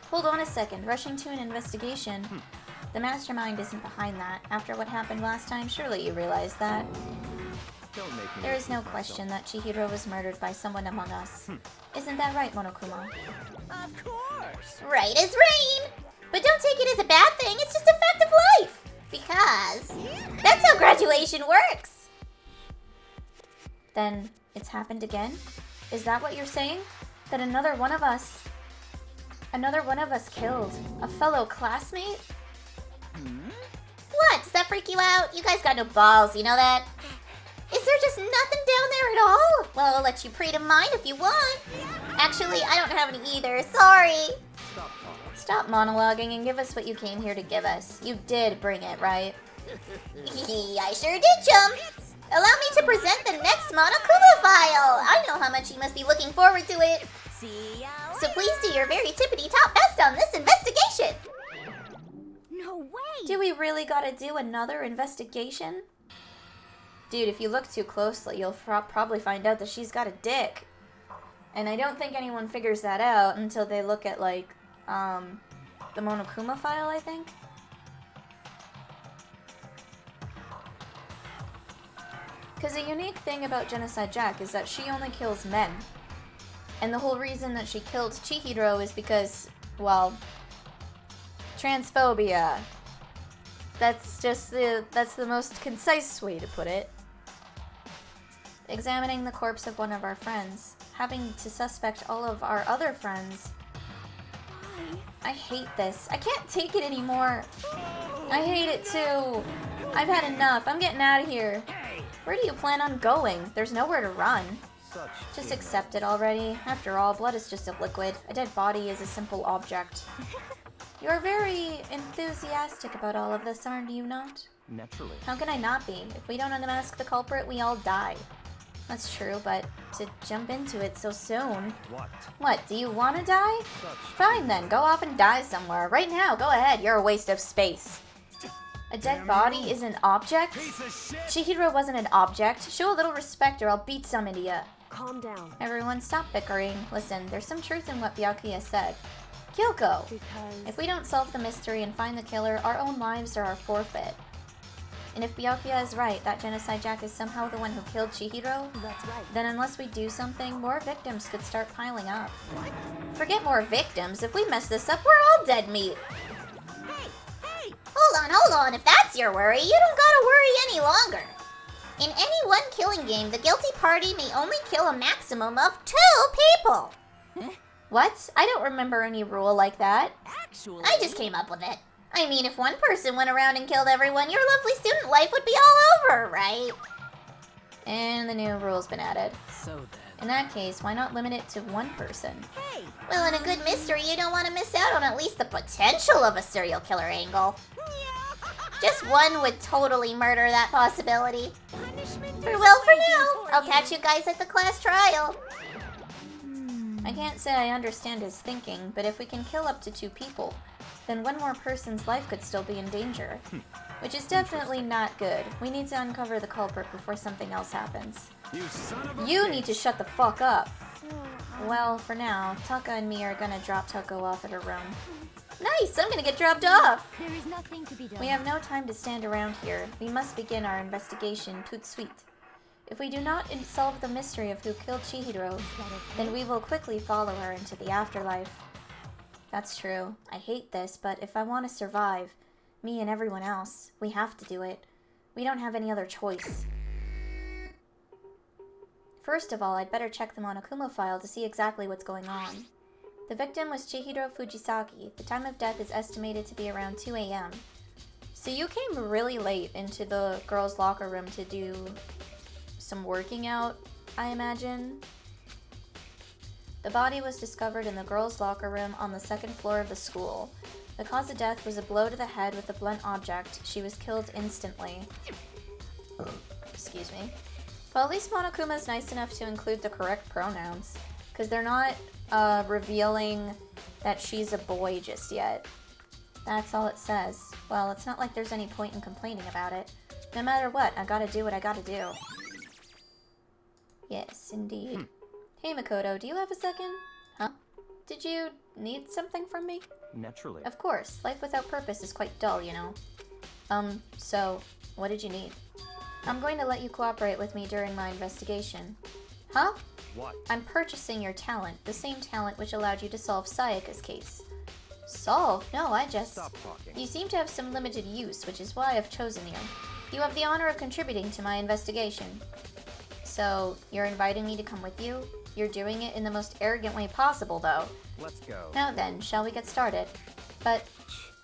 Hold on a second. Rushing to an investigation? The mastermind isn't behind that. After what happened last time, surely you realize that.
Don't make me
There is no
repeat
question that Chihiro was murdered by someone among us. Isn't that right, Monokuma?
Of course.
Right as rain! But don't take it as a bad thing, it's just a fact of life! Because that's how graduation works!
Then, it's happened again? Is that what you're saying? That another one of us killed a fellow classmate?
What? Does that freak you out? You guys got no balls, you know that? Is there just nothing down there at all? Well, I'll let you pray to mine if you want. Actually, I don't have any either. Sorry.
Stop talking.
Stop monologuing and give us what you came here to give us. You did bring it, right?
I sure did, chum. Allow me to present the next Monokuma file. I know how much you must be looking forward to it.
see ya
So please do your very tippity top best on this investigation.
No way!
Do we really gotta do another investigation? Dude, if you look too closely, you'll probably find out that she's got a dick. And I don't think anyone figures that out until they look at, like, the Monokuma file, I think. Because a unique thing about Genocide Jack is that she only kills men. And the whole reason that she killed Chihiro is because, well, transphobia. That's the most concise way to put it. Examining the corpse of one of our friends, having to suspect all of our other friends. I hate this. I can't take it anymore. I hate it too. I've had enough. I'm getting out of here. Where do you plan on going? There's nowhere to run.
Such
Just accept it already. After all, blood is just a liquid. A dead body is a simple object. You're very enthusiastic about all of this, aren't you not?
naturally.
How can I not be? If we don't unmask the culprit, we all die. That's true, but to jump into it so soon...
What?
What, do you want to die?
Such
Fine then, go off and die somewhere. Right now, go ahead, you're a waste of space. A dead body is an object?
piece of shit.
Chihiro wasn't an object. Show a little respect or I'll beat some idiot.
Calm down.
Everyone, stop bickering. Listen, there's some truth in what Byakuya said. Kyoko!
Because
If we don't solve the mystery and find the killer, our own lives are our forfeit. And if Byakuya is right, that Genocide Jack is somehow the one who killed Chihiro,
that's right.
then unless we do something, more victims could start piling up. Forget more victims. If we mess this up, we're all dead meat.
Hold on. If that's your worry, you don't gotta worry any longer. In any one killing game, the guilty party may only kill a maximum of 2 people.
What? I don't remember any rule like that.
Actually,
I just came up with it. I mean, if one person went around and killed everyone, your lovely student life would be all over, right?
And the new rule's been added.
So then.
In that case, why not limit it to one person?
hey,
Well, in a good mystery, you don't want to miss out on at least the potential of a serial killer angle. Just one would totally murder that possibility. Farewell for now. I'll catch you guys at the class trial.
I can't say I understand his thinking, but if we can kill up to 2 people, then one more person's life could still be in danger. Which is definitely not good. We need to uncover the culprit before something else happens.
You son of a
You
bitch.
need to shut the fuck up.
so,
Well, for now, Taka and me are gonna drop Toko off at her room. Nice! I'm gonna get dropped off!
There is nothing to be done.
We have no time to stand around here. We must begin our investigation tout de suite. If we do not solve the mystery of who killed Chihiro, then we will quickly follow her into the afterlife. That's true. I hate this, but if I want to survive, me and everyone else, we have to do it. We don't have any other choice. First of all, I'd better check the Monokuma file to see exactly what's going on. The victim was Chihiro Fujisaki. The time of death is estimated to be around 2 a.m. So you came really late into the girls' locker room to do some working out, I imagine. The body was discovered in the girls' locker room on the second floor of the school. The cause of death was a blow to the head with a blunt object. She was killed instantly. Excuse me. Well, at least Monokuma's nice enough to include the correct pronouns, because they're not revealing that she's a boy just yet. That's all it says. Well, it's not like there's any point in complaining about it. No matter what, I gotta do what I gotta do. Yes, indeed. Hey, Makoto, do you have a second? Huh? Did you need something from me?
Naturally.
Of course. Life without purpose is quite dull, you know. So, what did you need? I'm going to let you cooperate with me during my investigation. Huh?
What?
I'm purchasing your talent, the same talent which allowed you to solve Sayaka's case. Solve? No, I just...
Stop talking.
You seem to have some limited use, which is why I've chosen you. You have the honor of contributing to my investigation. So, you're inviting me to come with you? You're doing it in the most arrogant way possible, though.
Let's go.
Now then, shall we get started? But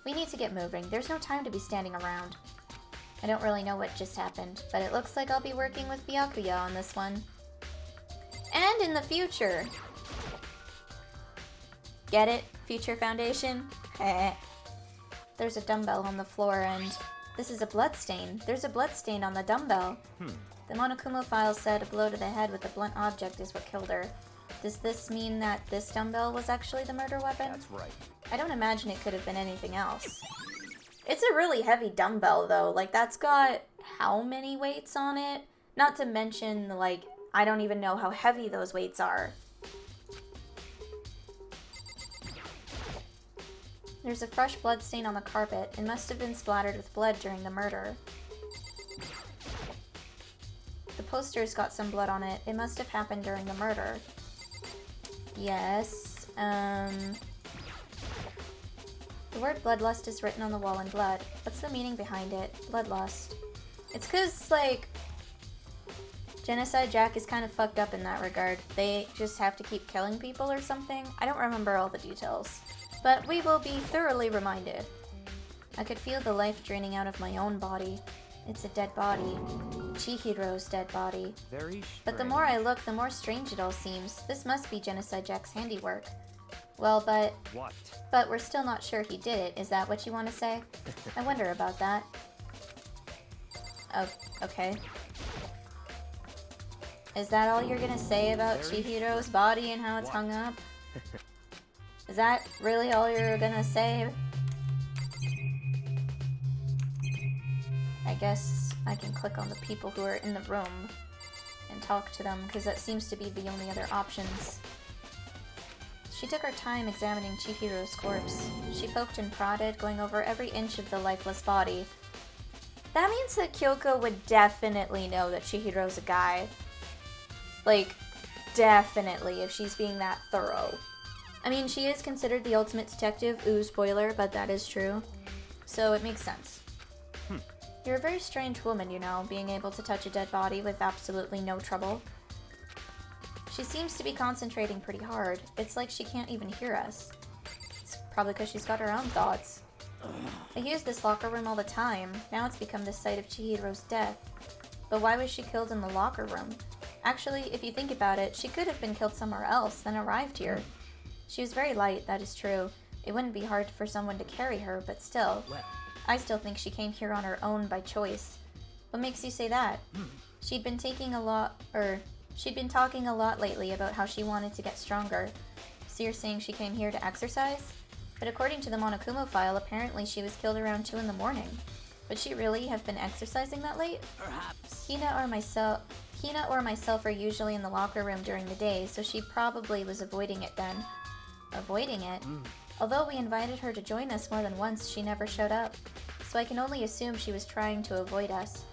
we need to get moving. There's no time to be standing around. I don't really know what just happened, but it looks like I'll be working with Byakuya on this one. And in the future. Get it? Future Foundation? There's a dumbbell on the floor and this is a bloodstain. There's a bloodstain on the dumbbell. The Monokuma file said a blow to the head with a blunt object is what killed her. Does this mean that this dumbbell was actually the murder weapon?
That's right.
I don't imagine it could have been anything else. It's a really heavy dumbbell though. Like, that's got how many weights on it? Not to mention, like, I don't even know how heavy those weights are. There's a fresh blood stain on the carpet. It must have been splattered with blood during the murder. The poster's got some blood on it. It must have happened during the murder. Yes, the word bloodlust is written on the wall in blood. What's the meaning behind it? Bloodlust. It's 'cause, like, Genocide Jack is kind of fucked up in that regard. They just have to keep killing people or something. I don't remember all the details. But we will be thoroughly reminded. I could feel the life draining out of my own body. It's a dead body. Chihiro's dead body.
Very strange.
But the more I look, the more strange it all seems. This must be Genocide Jack's handiwork. Well, but
What?
we're still not sure he did it. Is that what you want to say? I wonder about that. Oh, okay. Is that all you're gonna say about
Very
Chihiro's body and how it's
What?
hung up? Is that really all you're gonna say? I guess I can click on the people who are in the room and talk to them, because that seems to be the only other options. She took her time examining Chihiro's corpse. She poked and prodded, going over every inch of the lifeless body. That means that Kyoko would definitely know that Chihiro's a guy. Like, definitely, if she's being that thorough. I mean, she is considered the ultimate detective. Ooh, spoiler, but that is true. So it makes sense. You're a very strange woman, you know, being able to touch a dead body with absolutely no trouble. She seems to be concentrating pretty hard. It's like she can't even hear us. It's probably because she's got her own thoughts. I use this locker room all the time. Now it's become the site of Chihiro's death. But why was she killed in the locker room? Actually, if you think about it, she could have been killed somewhere else, then arrived here. She was very light, that is true. It wouldn't be hard for someone to carry her, but still. I still think she came here on her own by choice. What makes you say that? She'd been talking a lot lately about how she wanted to get stronger. So you're saying she came here to exercise? But according to the Monokuma file, apparently she was killed around 2 in the morning. Would she really have been exercising that late?
Perhaps.
Hina or myself are usually in the locker room during the day, so she probably was avoiding it then. Avoiding it? Although we invited her to join us more than once, she never showed up. So I can only assume she was trying to avoid us.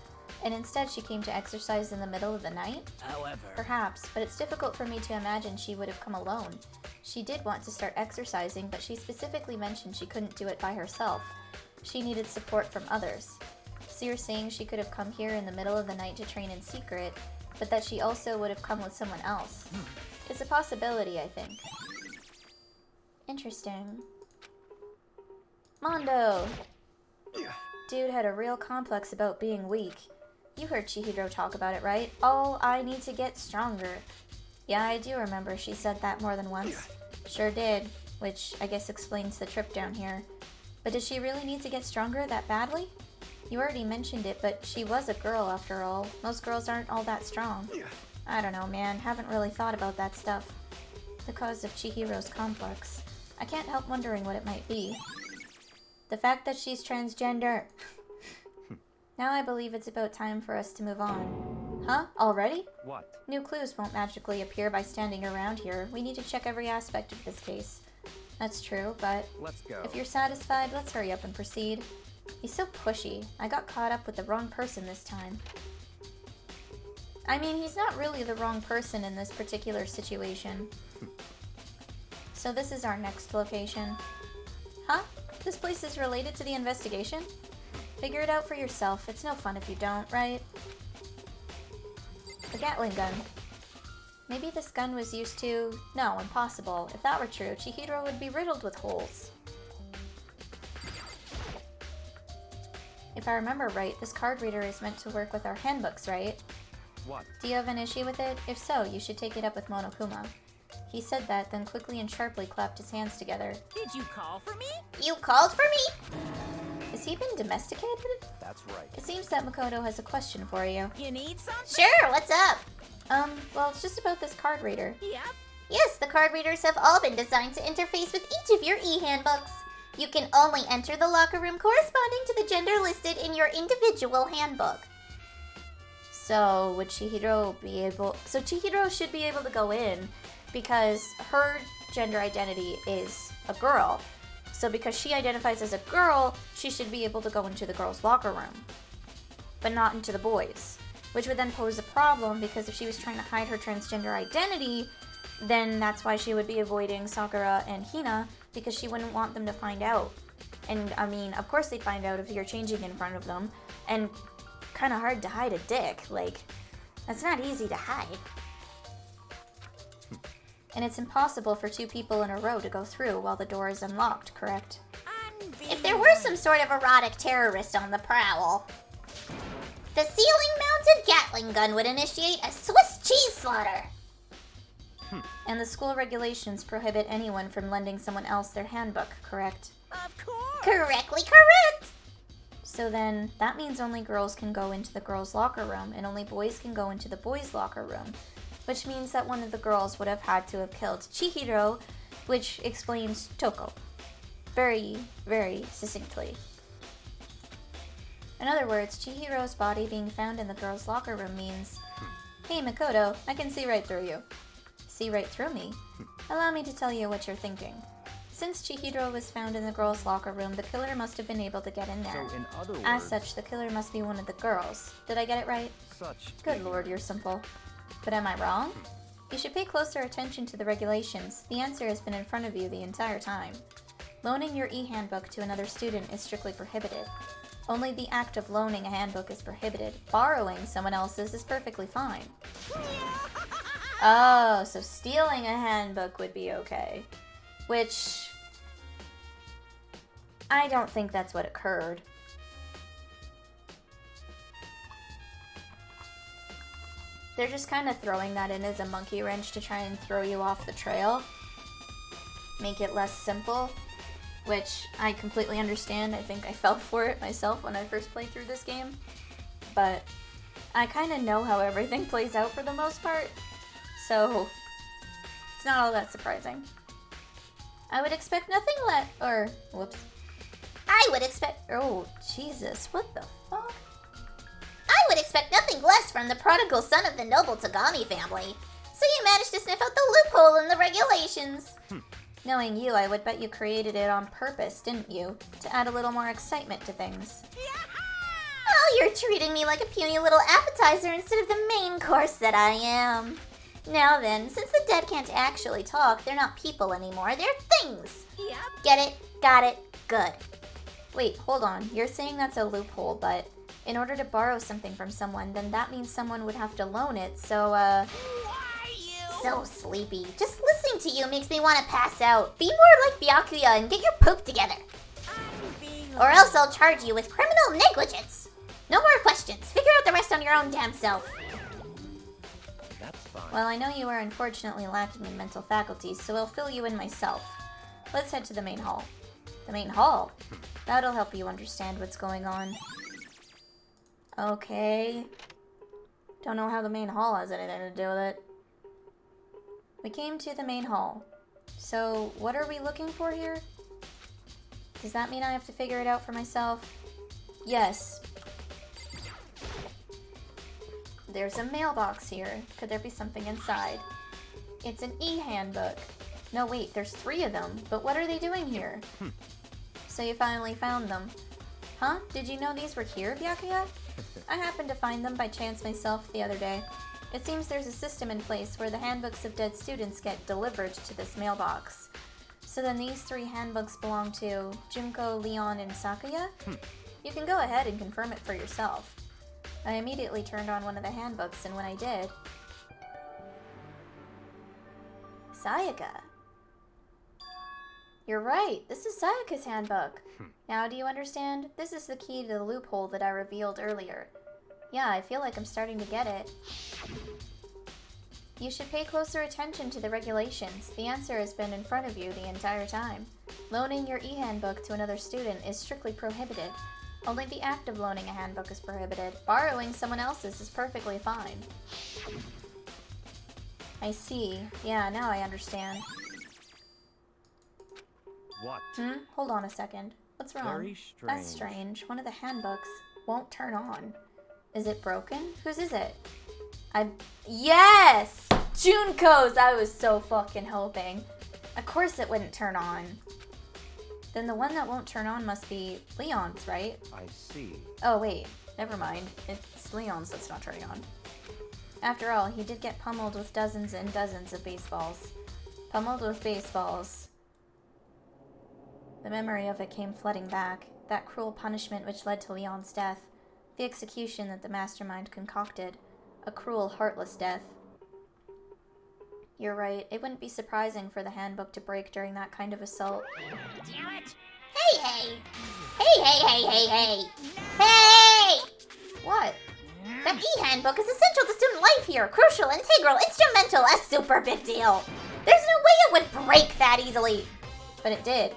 And instead she came to exercise in the middle of the night?
However,
Perhaps, but it's difficult for me to imagine she would have come alone. She did want to start exercising, but she specifically mentioned she couldn't do it by herself. She needed support from others. So you're saying she could have come here in the middle of the night to train in secret, but that she also would have come with someone else. It's a possibility, I think. Interesting. Mondo! Dude had a real complex about being weak. You heard Chihiro talk about it, right? Oh, I need to get stronger. Yeah, I do remember she said that more than once. Sure did, which I guess explains the trip down here. But does she really need to get stronger that badly? You already mentioned it, but she was a girl after all. Most girls aren't all that strong. I don't know, man. Haven't really thought about that stuff. The cause of Chihiro's complex. I can't help wondering what it might be. The fact that she's transgender. Now I believe it's about time for us to move on. Huh? Already?
What?
New clues won't magically appear by standing around here. We need to check every aspect of this case. That's true, but
Let's go.
if you're satisfied, let's hurry up and proceed. He's so pushy. I got caught up with the wrong person this time. I mean, he's not really the wrong person in this particular situation. So this is our next location. Huh? This place is related to the investigation? Figure it out for yourself. It's no fun if you don't, right? The Gatling gun. Maybe this gun was used to... No, impossible. If that were true, Chihiro would be riddled with holes. If I remember right, this card reader is meant to work with our handbooks, right?
What?
Do you have an issue with it? If so, you should take it up with Monokuma. He said that, then quickly and sharply clapped his hands together.
did you call for me?
You called for me?
Has he been domesticated?
That's right.
It seems that Makoto has a question for you.
You need something?
Sure, what's up?
Well, it's just about this card reader.
Yep.
Yes, the card readers have all been designed to interface with each of your e-handbooks. You can only enter the locker room corresponding to the gender listed in your individual handbook.
So, would Chihiro be able... So Chihiro should be able to go in because her gender identity is a girl. So because she identifies as a girl, she should be able to go into the girls' locker room, but not into the boys. Which would then pose a problem because if she was trying to hide her transgender identity, then that's why she would be avoiding Sakura and Hina, because she wouldn't want them to find out. And I mean, of course they'd find out if you're changing in front of them, and kind of hard to hide a dick. Like, that's not easy to hide. And it's impossible for two people in a row to go through while the door is unlocked, correct?
If there were some sort of erotic terrorist on the prowl, the ceiling-mounted Gatling gun would initiate a Swiss cheese slaughter.
And the school regulations prohibit anyone from lending someone else their handbook, correct?
Of course.
Correctly correct.
So then, that means only girls can go into the girls' locker room, and only boys can go into the boys' locker room. Which means that one of the girls would have had to have killed Chihiro, which explains Toko. Very, very succinctly. In other words, Chihiro's body being found in the girls' locker room means, hey Makoto, I can see right through you. See right through me? Allow me to tell you what you're thinking. Since Chihiro was found in the girls' locker room, the killer must have been able to get in there.
So in other words...
As such, the killer must be one of the girls. Did I get it right?
Such...
Good lord, you're simple. But am I wrong? You should pay closer attention to the regulations. The answer has been in front of you the entire time. Loaning your e-handbook to another student is strictly prohibited. Only the act of loaning a handbook is prohibited. Borrowing someone else's is perfectly fine. Oh, so stealing a handbook would be okay. Which... I don't think that's what occurred. They're just kind of throwing that in as a monkey wrench to try and throw you off the trail. Make it less simple, which I completely understand. I think I fell for it myself when I first played through this game. But I kind of know how everything plays out for the most part, so it's not all that surprising. I would expect nothing whoops.
I would expect...
Oh, Jesus, what the fuck?
I would expect nothing less from the prodigal son of the noble Tagami family. So you managed to sniff out the loophole in the regulations.
Knowing you, I would bet you created it on purpose, didn't you? To add a little more excitement to things.
Oh, you're treating me like a puny little appetizer instead of the main course that I am. Now then, since the dead can't actually talk, they're not people anymore, they're things.
Yep.
Get it? Got it? Good.
Wait, hold on. You're saying that's a loophole, but in order to borrow something from someone, then that means someone would have to loan it, so,
Why you?
So sleepy. Just listening to you makes me want to pass out. Be more like Byakuya and get your poop together.
I'm being
Or else I'll charge you with criminal negligence. No more questions. Figure out the rest on your own damn self.
That's fine.
well, I know you are unfortunately lacking in mental faculties, so I'll fill you in myself. Let's head to the main hall. The main hall? That'll help you understand what's going on. Okay. Don't know how the main hall has anything to do with it. We came to the main hall. So, what are we looking for here? Does that mean I have to figure it out for myself? Yes. There's a mailbox here. Could there be something inside? It's an e-handbook. No, wait, there's 3 of them. But what are they doing here? So you finally found them. Huh? Did you know these were here, Byakuya? I happened to find them by chance myself the other day. It seems there's a system in place where the handbooks of dead students get delivered to this mailbox. So then these 3 handbooks belong to Junko, Leon, and Sakuya? You can go ahead and confirm it for yourself. I immediately turned on one of the handbooks, and when I did... Sayaka. You're right, this is Sayaka's handbook. Now do you understand? This is the key to the loophole that I revealed earlier. Yeah, I feel like I'm starting to get it. You should pay closer attention to the regulations. The answer has been in front of you the entire time. Loaning your e-handbook to another student is strictly prohibited. Only the act of loaning a handbook is prohibited. Borrowing someone else's is perfectly fine. I see. Yeah, now I understand.
What?
Hold on a second. What's wrong?
Very strange.
That's strange. One of the handbooks won't turn on. Is it broken? Whose is it? Yes! Junko's! I was so fucking hoping. Of course it wouldn't turn on. Then the one that won't turn on must be Leon's, right?
I see.
Oh, wait. Never mind. It's Leon's that's not turning on. After all, he did get pummeled with dozens and dozens of baseballs. Pummeled with baseballs. The memory of it came flooding back. That cruel punishment which led to Leon's death. The execution that the mastermind concocted. A cruel, heartless death. You're right. It wouldn't be surprising for the handbook to break during that kind of assault.
Damn it!
Hey, hey! Hey, hey, hey, hey, hey! Hey!
What?
That e-handbook is essential to student life here. Crucial, integral, instrumental, a super big deal. There's no way it would break that easily.
But it did.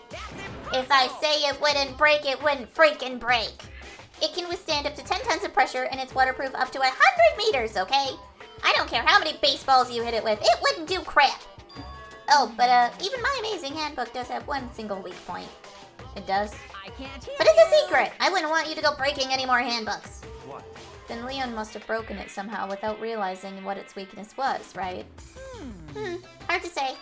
If I say it wouldn't break, it wouldn't freaking break. It can withstand up to 10 tons of pressure, and it's waterproof up to 100 meters, okay? I don't care how many baseballs you hit it with, it wouldn't do crap. Oh, but even my amazing handbook does have one single weak point.
It does?
I can't hear
But it's a
you.
secret. I wouldn't want you to go breaking any more handbooks.
What?
Then Leon must have broken it somehow without realizing what its weakness was, right?
Hard to say.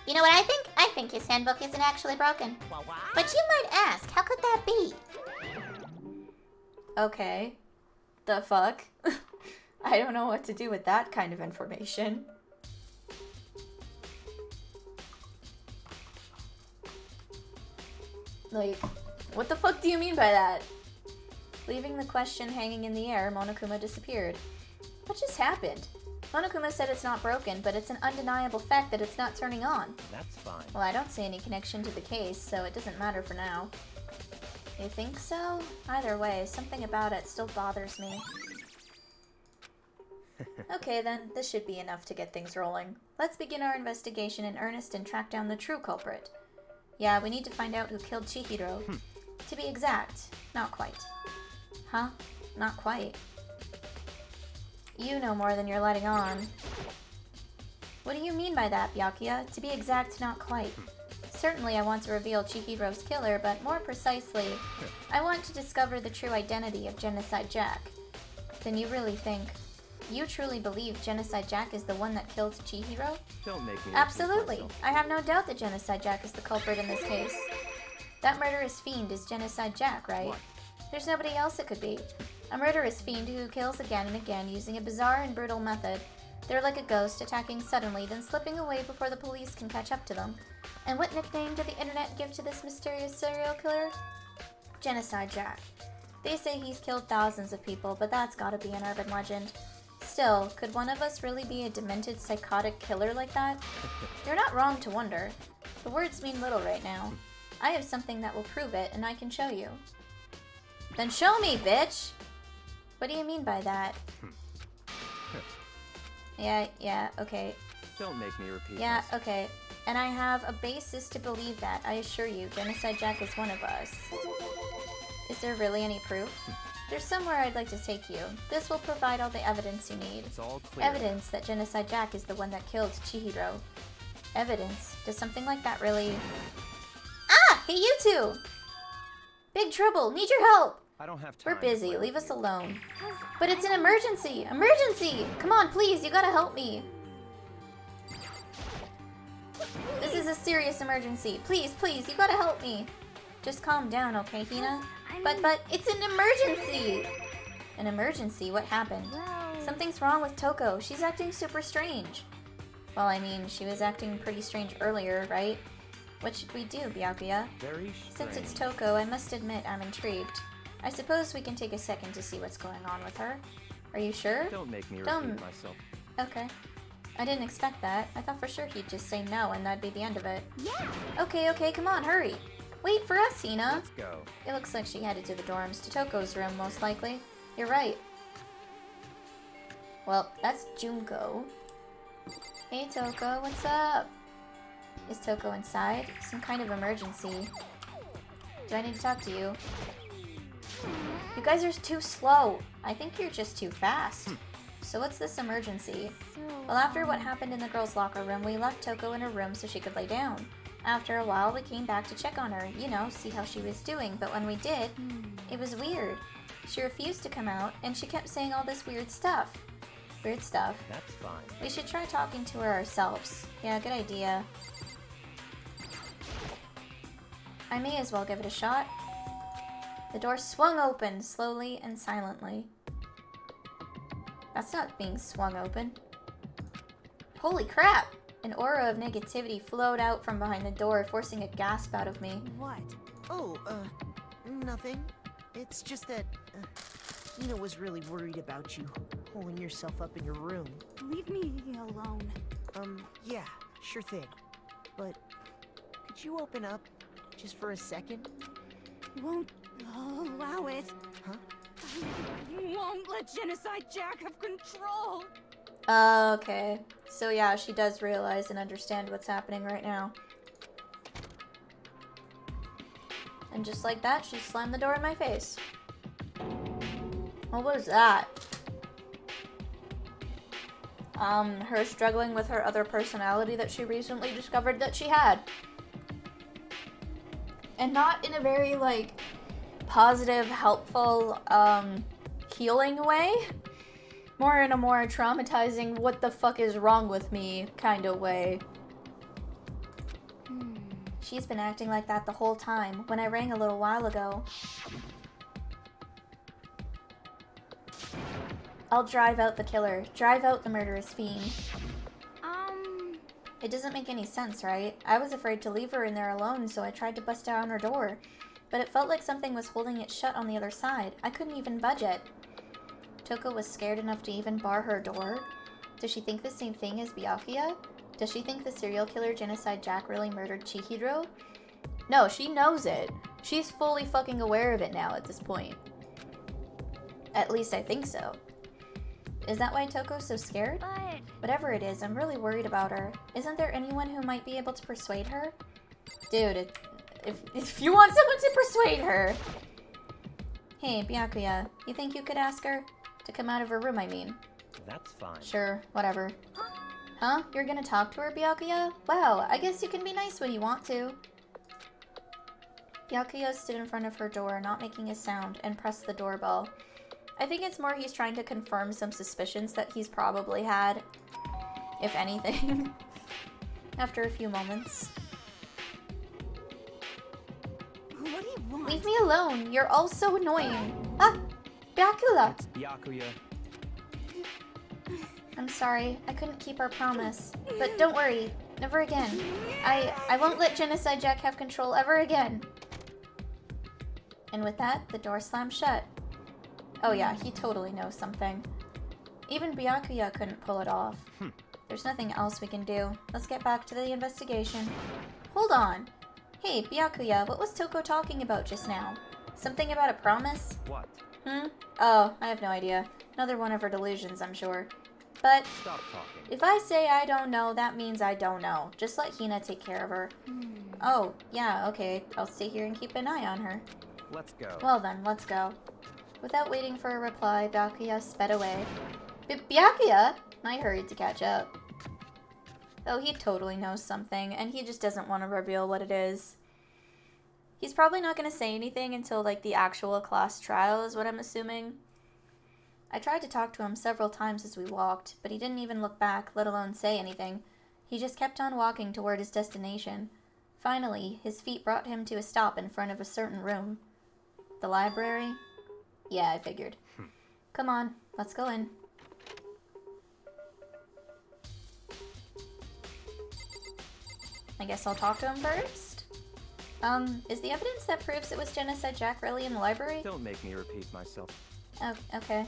You know what I think? I think his handbook isn't actually broken.
What?
But you might ask, how could that be?
Okay. The fuck? I don't know what to do with that kind of information. Like, what the fuck do you mean by that? Leaving the question hanging in the air, Monokuma disappeared. What just happened? Monokuma said it's not broken, but it's an undeniable fact that it's not turning on.
That's fine.
Well, I don't see any connection to the case, so it doesn't matter for now. You think so? Either way, something about it still bothers me. Okay then, this should be enough to get things rolling. Let's begin our investigation in earnest and track down the true culprit. Yeah, we need to find out who killed Chihiro. To be exact, not quite. Huh? Not quite. You know more than you're letting on. What do you mean by that, Byakuya? To be exact, not quite. Certainly I want to reveal Chihiro's killer, but more precisely, I want to discover the true identity of Genocide Jack. Then you really think... You truly believe Genocide Jack is the one that killed Chihiro?
Don't make me repeat
Absolutely.
myself.
I have no doubt that Genocide Jack is the culprit in this case. That murderous fiend is Genocide Jack, right?
What?
There's nobody else it could be. A murderous fiend who kills again and again using a bizarre and brutal method. They're like a ghost, attacking suddenly, then slipping away before the police can catch up to them. And what nickname did the internet give to this mysterious serial killer? Genocide Jack. They say he's killed thousands of people, but that's gotta be an urban legend. Still, could one of us really be a demented, psychotic killer like that? You're not wrong to wonder. The words mean little right now. I have something that will prove it, and I can show you. Then show me, bitch! What do you mean by that? Yeah, okay.
Don't make me repeat
Yeah,
myself.
okay. And I have a basis to believe that, I assure you. Genocide Jack is one of us. Is there really any proof? There's somewhere I'd like to take you. This will provide all the evidence you need.
It's all clear.
Evidence that Genocide Jack is the one that killed Chihiro. Evidence? Does something like that really... Ah! Hey, you two! Big trouble! Need your help!
I don't have time.
We're
to
busy.
play
Leave
with
us
you.
alone. But it's an emergency! Emergency! Come on, please, you gotta help me. This is a serious emergency. Please, you gotta help me. Just calm down, okay, Hina? But it's an emergency! An emergency? What happened? Something's wrong with Toko. She's acting super strange. Well, I mean, she was acting pretty strange earlier, right? What should we do, Byakuya?
Very strange.
Since it's Toko, I must admit I'm intrigued. I suppose we can take a second to see what's going on with her. Are you sure?
Don't make me
Don't-
repeat myself.
Okay. I didn't expect that. I thought for sure he'd just say no and that'd be the end of it.
Yeah.
Okay, come on, hurry. Wait for us, Hina.
Let's go.
It looks like she headed to the dorms, to Toko's room, most likely. You're right. Well, that's Junko. Hey, Toko, what's up? Is Toko inside? Some kind of emergency. Do I need to talk to you? You guys are too slow. I think you're just too fast. So what's this emergency? Well, after what happened in the girls' locker room, we left Toko in her room so she could lay down. After a while, we came back to check on her, you know, see how she was doing, but when we did, it was weird. She refused to come out, and she kept saying all this weird stuff. Weird stuff.
That's fine.
We should try talking to her ourselves. Yeah, good idea. I may as well give it a shot. The door swung open, slowly and silently. That's not being swung open. Holy crap! An aura of negativity flowed out from behind the door, forcing a gasp out of me.
What?
Oh, nothing. It's just that, Ina was really worried about you, holding yourself up in your room.
Leave me alone.
Yeah, sure thing. But, could you open up, just for a second?
Won't allow it.
Huh?
I won't let Genocide Jack have control.
Okay. So yeah, she does realize and understand what's happening right now. And just like that, she slammed the door in my face. What was that? Her struggling with her other personality that she recently discovered that she had. And not in a very, like, positive, helpful, healing way. More in a more traumatizing, what the fuck is wrong with me kind of way. She's been acting like that the whole time, when I rang a little while ago. I'll drive out the killer. Drive out the murderous fiend. It doesn't make any sense, right? I was afraid to leave her in there alone, so I tried to bust down her door. But it felt like something was holding it shut on the other side. I couldn't even budge it. Toko was scared enough to even bar her door? Does she think the same thing as Byakuya? Does she think the serial killer Genocide Jack really murdered Chihiro? No, she knows it. She's fully fucking aware of it now at this point. At least I think so. Is that why Toko's so scared?
But
Whatever it is, I'm really worried about her. Isn't there anyone who might be able to persuade her? Dude, if you want someone to persuade her... Hey, Byakuya, you think you could ask her? To come out of her room, I mean.
That's fine.
Sure, whatever. Huh? You're gonna talk to her, Byakuya? Wow, I guess you can be nice when you want to. Byakuya stood in front of her door, not making a sound, and pressed the doorbell. I think it's more he's trying to confirm some suspicions that he's probably had, if anything, after a few moments.
What do you want?
Leave me alone. You're all so annoying. Ah, Byakuya.
It's Byakuya.
I'm sorry. I couldn't keep our promise. But don't worry. Never again. I won't let Genocide Jack have control ever again. And with that, the door slammed shut. Oh yeah, he totally knows something. Even Byakuya couldn't pull it off. There's nothing else we can do. Let's get back to the investigation. Hold on. Hey, Byakuya, what was Toko talking about just now? Something about a promise?
What?
Oh, I have no idea. Another one of her delusions, I'm sure. But
Stop talking.
if I say I don't know, that means I don't know. Just let Hina take care of her. Oh, yeah, okay. I'll stay here and keep an eye on her.
Let's go.
Well then, let's go. Without waiting for a reply, Byakuya sped away. Byakuya? I hurried to catch up. Oh, he totally knows something, and he just doesn't want to reveal what it is. He's probably not going to say anything until, like, the actual class trial is what I'm assuming. I tried to talk to him several times as we walked, but he didn't even look back, let alone say anything. He just kept on walking toward his destination. Finally, his feet brought him to a stop in front of a certain room. The library? Yeah, I figured. Come on, let's go in. I guess I'll talk to him first. Is the evidence that proves it was Genocide Jack really in the library?
Don't make me repeat myself.
Oh, okay.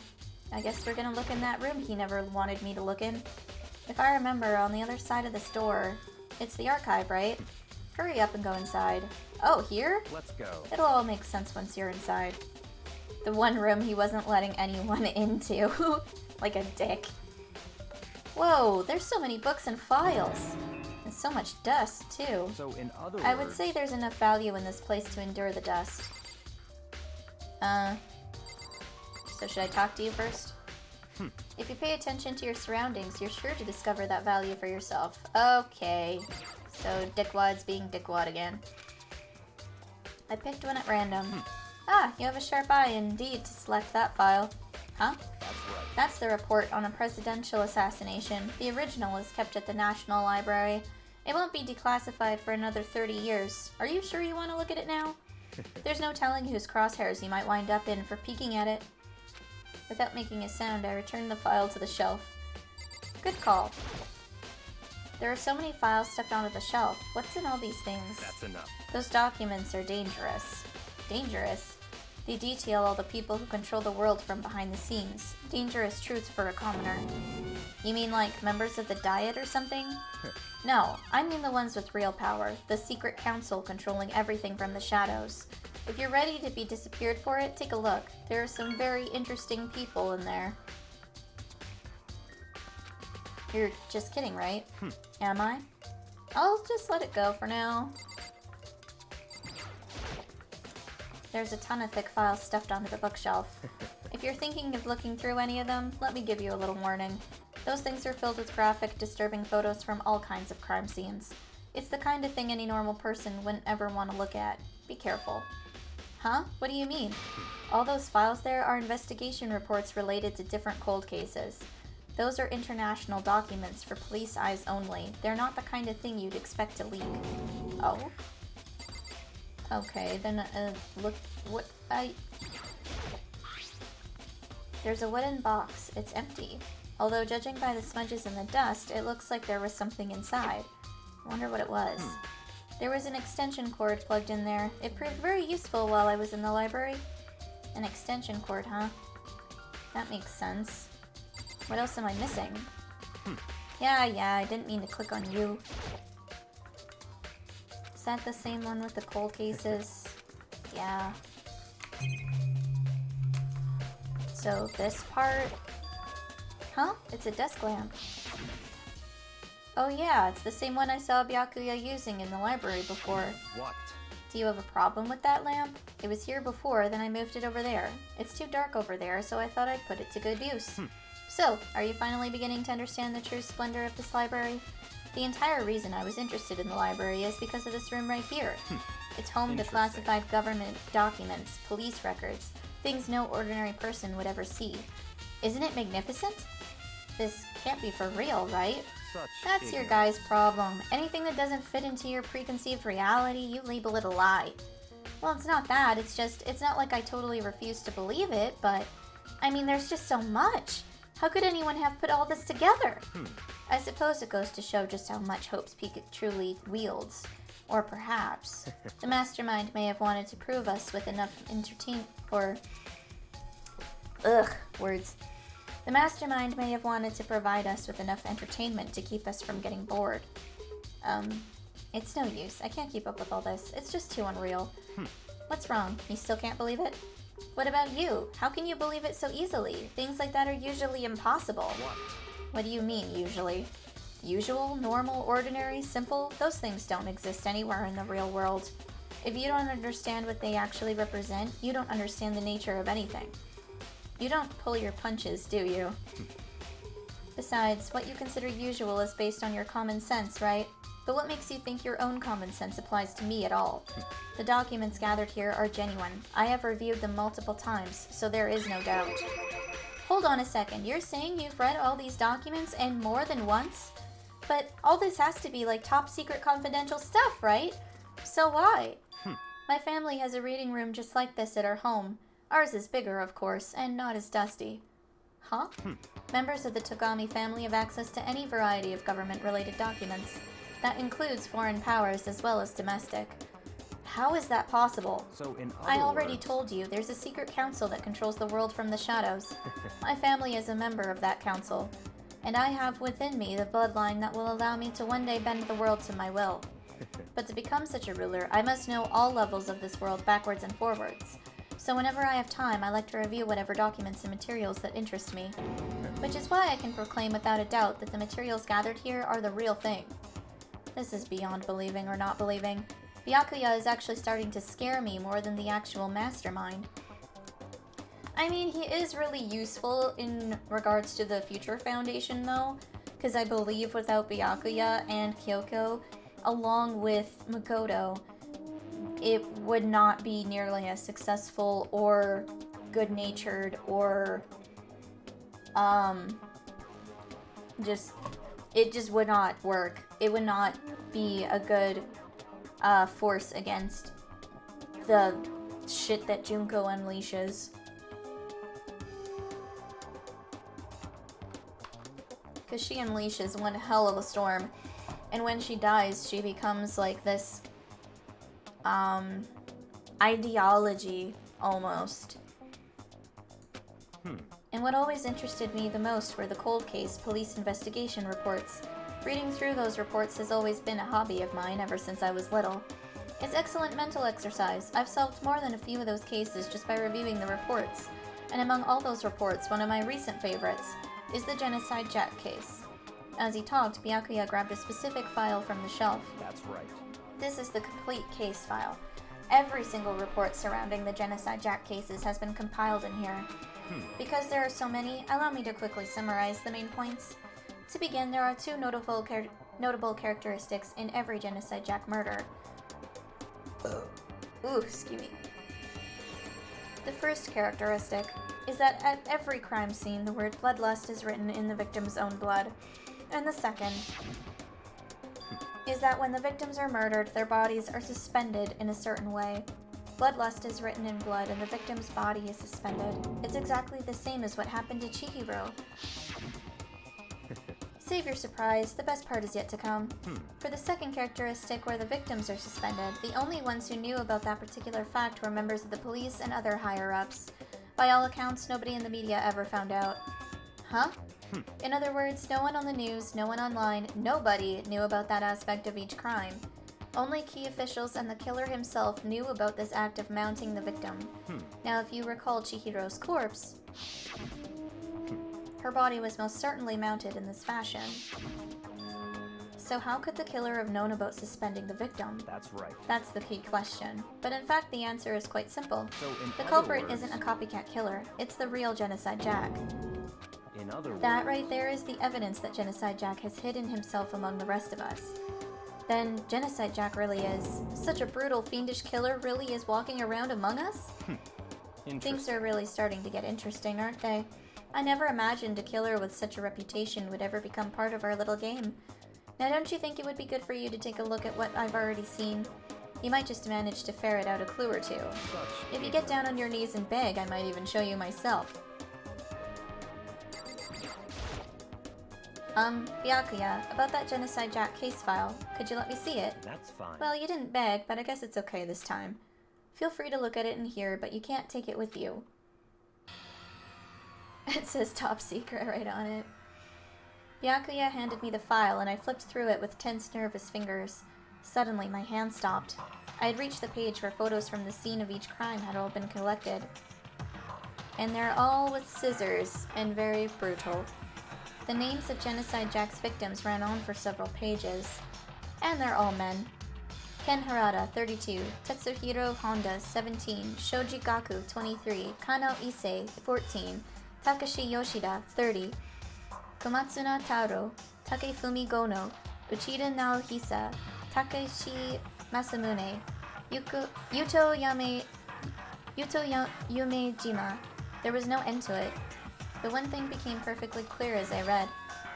I guess we're gonna look in that room he never wanted me to look in. If I remember, on the other side of this door, it's the archive, right? Hurry up and go inside. Oh, here?
Let's go.
It'll all make sense once you're inside. The one room he wasn't letting anyone into. Like a dick. Whoa, there's so many books and files. And so much dust, too.
So in other words...
I would say there's enough value in this place to endure the dust. So should I talk to you first? If you pay attention to your surroundings, you're sure to discover that value for yourself. Okay. So dickwad's being dickwad again. I picked one at random. Ah, you have a sharp eye indeed to select that file. Huh?
That's right.
That's the report on a presidential assassination. The original is kept at the National Library. It won't be declassified for another 30 years. Are you sure you want to look at it now? There's no telling whose crosshairs you might wind up in for peeking at it. Without making a sound, I returned the file to the shelf. Good call. There are so many files stuffed onto the shelf. What's in all these things?
That's enough.
Those documents are dangerous. Dangerous? They detail all the people who control the world from behind the scenes. Dangerous truth for a commoner. You mean like members of the Diet or something? No, I mean the ones with real power. The secret council controlling everything from the shadows. If you're ready to be disappeared for it, take a look. There are some very interesting people in there. You're just kidding, right? Am I? I'll just let it go for now. There's a ton of thick files stuffed onto the bookshelf. If you're thinking of looking through any of them, let me give you a little warning. Those things are filled with graphic, disturbing photos from all kinds of crime scenes. It's the kind of thing any normal person wouldn't ever want to look at. Be careful. Huh? What do you mean? All those files there are investigation reports related to different cold cases. Those are international documents for police eyes only. They're not the kind of thing you'd expect to leak. Oh? Okay, then, look, what, There's a wooden box. It's empty. Although, judging by the smudges and the dust, it looks like there was something inside. I wonder what it was. There was an extension cord plugged in there. It proved very useful while I was in the library. An extension cord, huh? That makes sense. What else am I missing? Yeah, I didn't mean to click on you. Is that the same one with the cold cases? Yeah. So this part... Huh? It's a desk lamp. Oh yeah, it's the same one I saw Byakuya using in the library before.
What?
Do you have a problem with that lamp? It was here before, then I moved it over there. It's too dark over there, so I thought I'd put it to good use. So, are you finally beginning to understand the true splendor of this library? The entire reason I was interested in the library is because of this room right here. It's home to classified government documents, police records,
things no ordinary person would ever see. Isn't it magnificent? This can't be for real, right?
Such
That's your
ignorance.
guy's problem. Anything that doesn't fit into your preconceived reality, you label it a lie. Well, it's not that. It's just, it's not like I totally refuse to believe it, but I mean, there's just so much. How could anyone have put all this together? I suppose it goes to show just how much Hope's Peak truly wields. Or perhaps the mastermind may have wanted to prove us with enough words. The mastermind may have wanted to provide us with enough entertainment to keep us from getting bored. It's no use. I can't keep up with all this. It's just too unreal. What's wrong? You still can't believe it? What about you? How can you believe it so easily? Things like that are usually impossible. What do you mean, usually? Usual, normal, ordinary, simple? Those things don't exist anywhere in the real world. If you don't understand what they actually represent, you don't understand the nature of anything. You don't pull your punches, do you? Besides, what you consider usual is based on your common sense, right? But what makes you think your own common sense applies to me at all? The documents gathered here are genuine. I have reviewed them multiple times, so there is no doubt. Hold on a second, you're saying you've read all these documents and more than once? But all this has to be like top secret confidential stuff, right? So why? My family has a reading room just like this at our home. Ours is bigger, of course, and not as dusty. Huh? Members of the Togami family have access to any variety of government-related documents. That includes foreign powers as well as domestic. How is that possible?
So in other
I already
words,
told you, there's a secret council that controls the world from the shadows. My family is a member of that council, and I have within me the bloodline that will allow me to one day bend the world to my will. But to become such a ruler, I must know all levels of this world backwards and forwards. So whenever I have time, I like to review whatever documents and materials that interest me. Which is why I can proclaim without a doubt that the materials gathered here are the real thing. This is beyond believing or not believing. Byakuya is actually starting to scare me more than the actual mastermind. I mean, he is really useful in regards to the Future Foundation, though, because I believe without Byakuya and Kyoko, along with Makoto, it would not be nearly as successful or good-natured or, it just would not work. It would not be a good force against the shit that Junko unleashes. Because she unleashes one hell of a storm. And when she dies, she becomes like this ideology almost. And what always interested me the most were the cold case police investigation reports. Reading through those reports has always been a hobby of mine ever since I was little. It's excellent mental exercise. I've solved more than a few of those cases just by reviewing the reports. And among all those reports, one of my recent favorites is the Genocide Jack case. As he talked, Byakuya grabbed a specific file from the shelf.
that's right.
This is the complete case file. Every single report surrounding the Genocide Jack cases has been compiled in here. Because there are so many, allow me to quickly summarize the main points. To begin, there are two notable characteristics in every Genocide Jack murder. Ooh, excuse me. The first characteristic is that at every crime scene, the word bloodlust is written in the victim's own blood. And the second is that when the victims are murdered, their bodies are suspended in a certain way. Bloodlust is written in blood and the victim's body is suspended. It's exactly the same as what happened to Chihiro. Save your surprise, the best part is yet to come. For the second characteristic where the victims are suspended, the only ones who knew about that particular fact were members of the police and other higher-ups. By all accounts, nobody in the media ever found out. Huh? In other words, no one on the news, no one online, nobody knew about that aspect of each crime. Only key officials and the killer himself knew about this act of mounting the victim. Now, if you recall Chihiro's corpse, her body was most certainly mounted in this fashion. So how could the killer have known about suspending the victim?
That's right.
That's the key question. But in fact, the answer is quite simple.
So in
The
other
culprit
words,
isn't a copycat killer. It's the real Genocide Jack.
In other words,
That right there is the evidence that Genocide Jack has hidden himself among the rest of us. Then Genocide Jack really is. Such a brutal, fiendish killer really is walking around among us?
Things are really starting to get interesting, aren't they? I never imagined a killer with such a reputation would ever become part of our little game. Now, don't you think it would be good for you to take a look at what I've already seen? You might just manage to ferret out a clue or two. If you get down on your knees and beg, I might even show you myself. Byakuya, about that Genocide Jack case file. Could you let me see it?
That's fine.
Well, you didn't beg, but I guess it's okay this time. Feel free to look at it in here, but you can't take it with you. It says top secret right on it. Byakuya handed me the file, and I flipped through it with tense, nervous fingers. Suddenly, my hand stopped. I had reached the page where photos from the scene of each crime had all been collected. And they're all with scissors, and very brutal. The names of Genocide Jack's victims ran on for several pages. And they're all men. Ken Harada, 32, Tetsuhiro Honda, 17, Shoji Gaku, 23, Kano Issei, 14, Takashi Yoshida, 30, Komatsuna Taro, Takefumi Gono, Uchida Naohisa, Takeshi Masamune, Yuto Yumejima. There was no end to it. The one thing became perfectly clear as I read.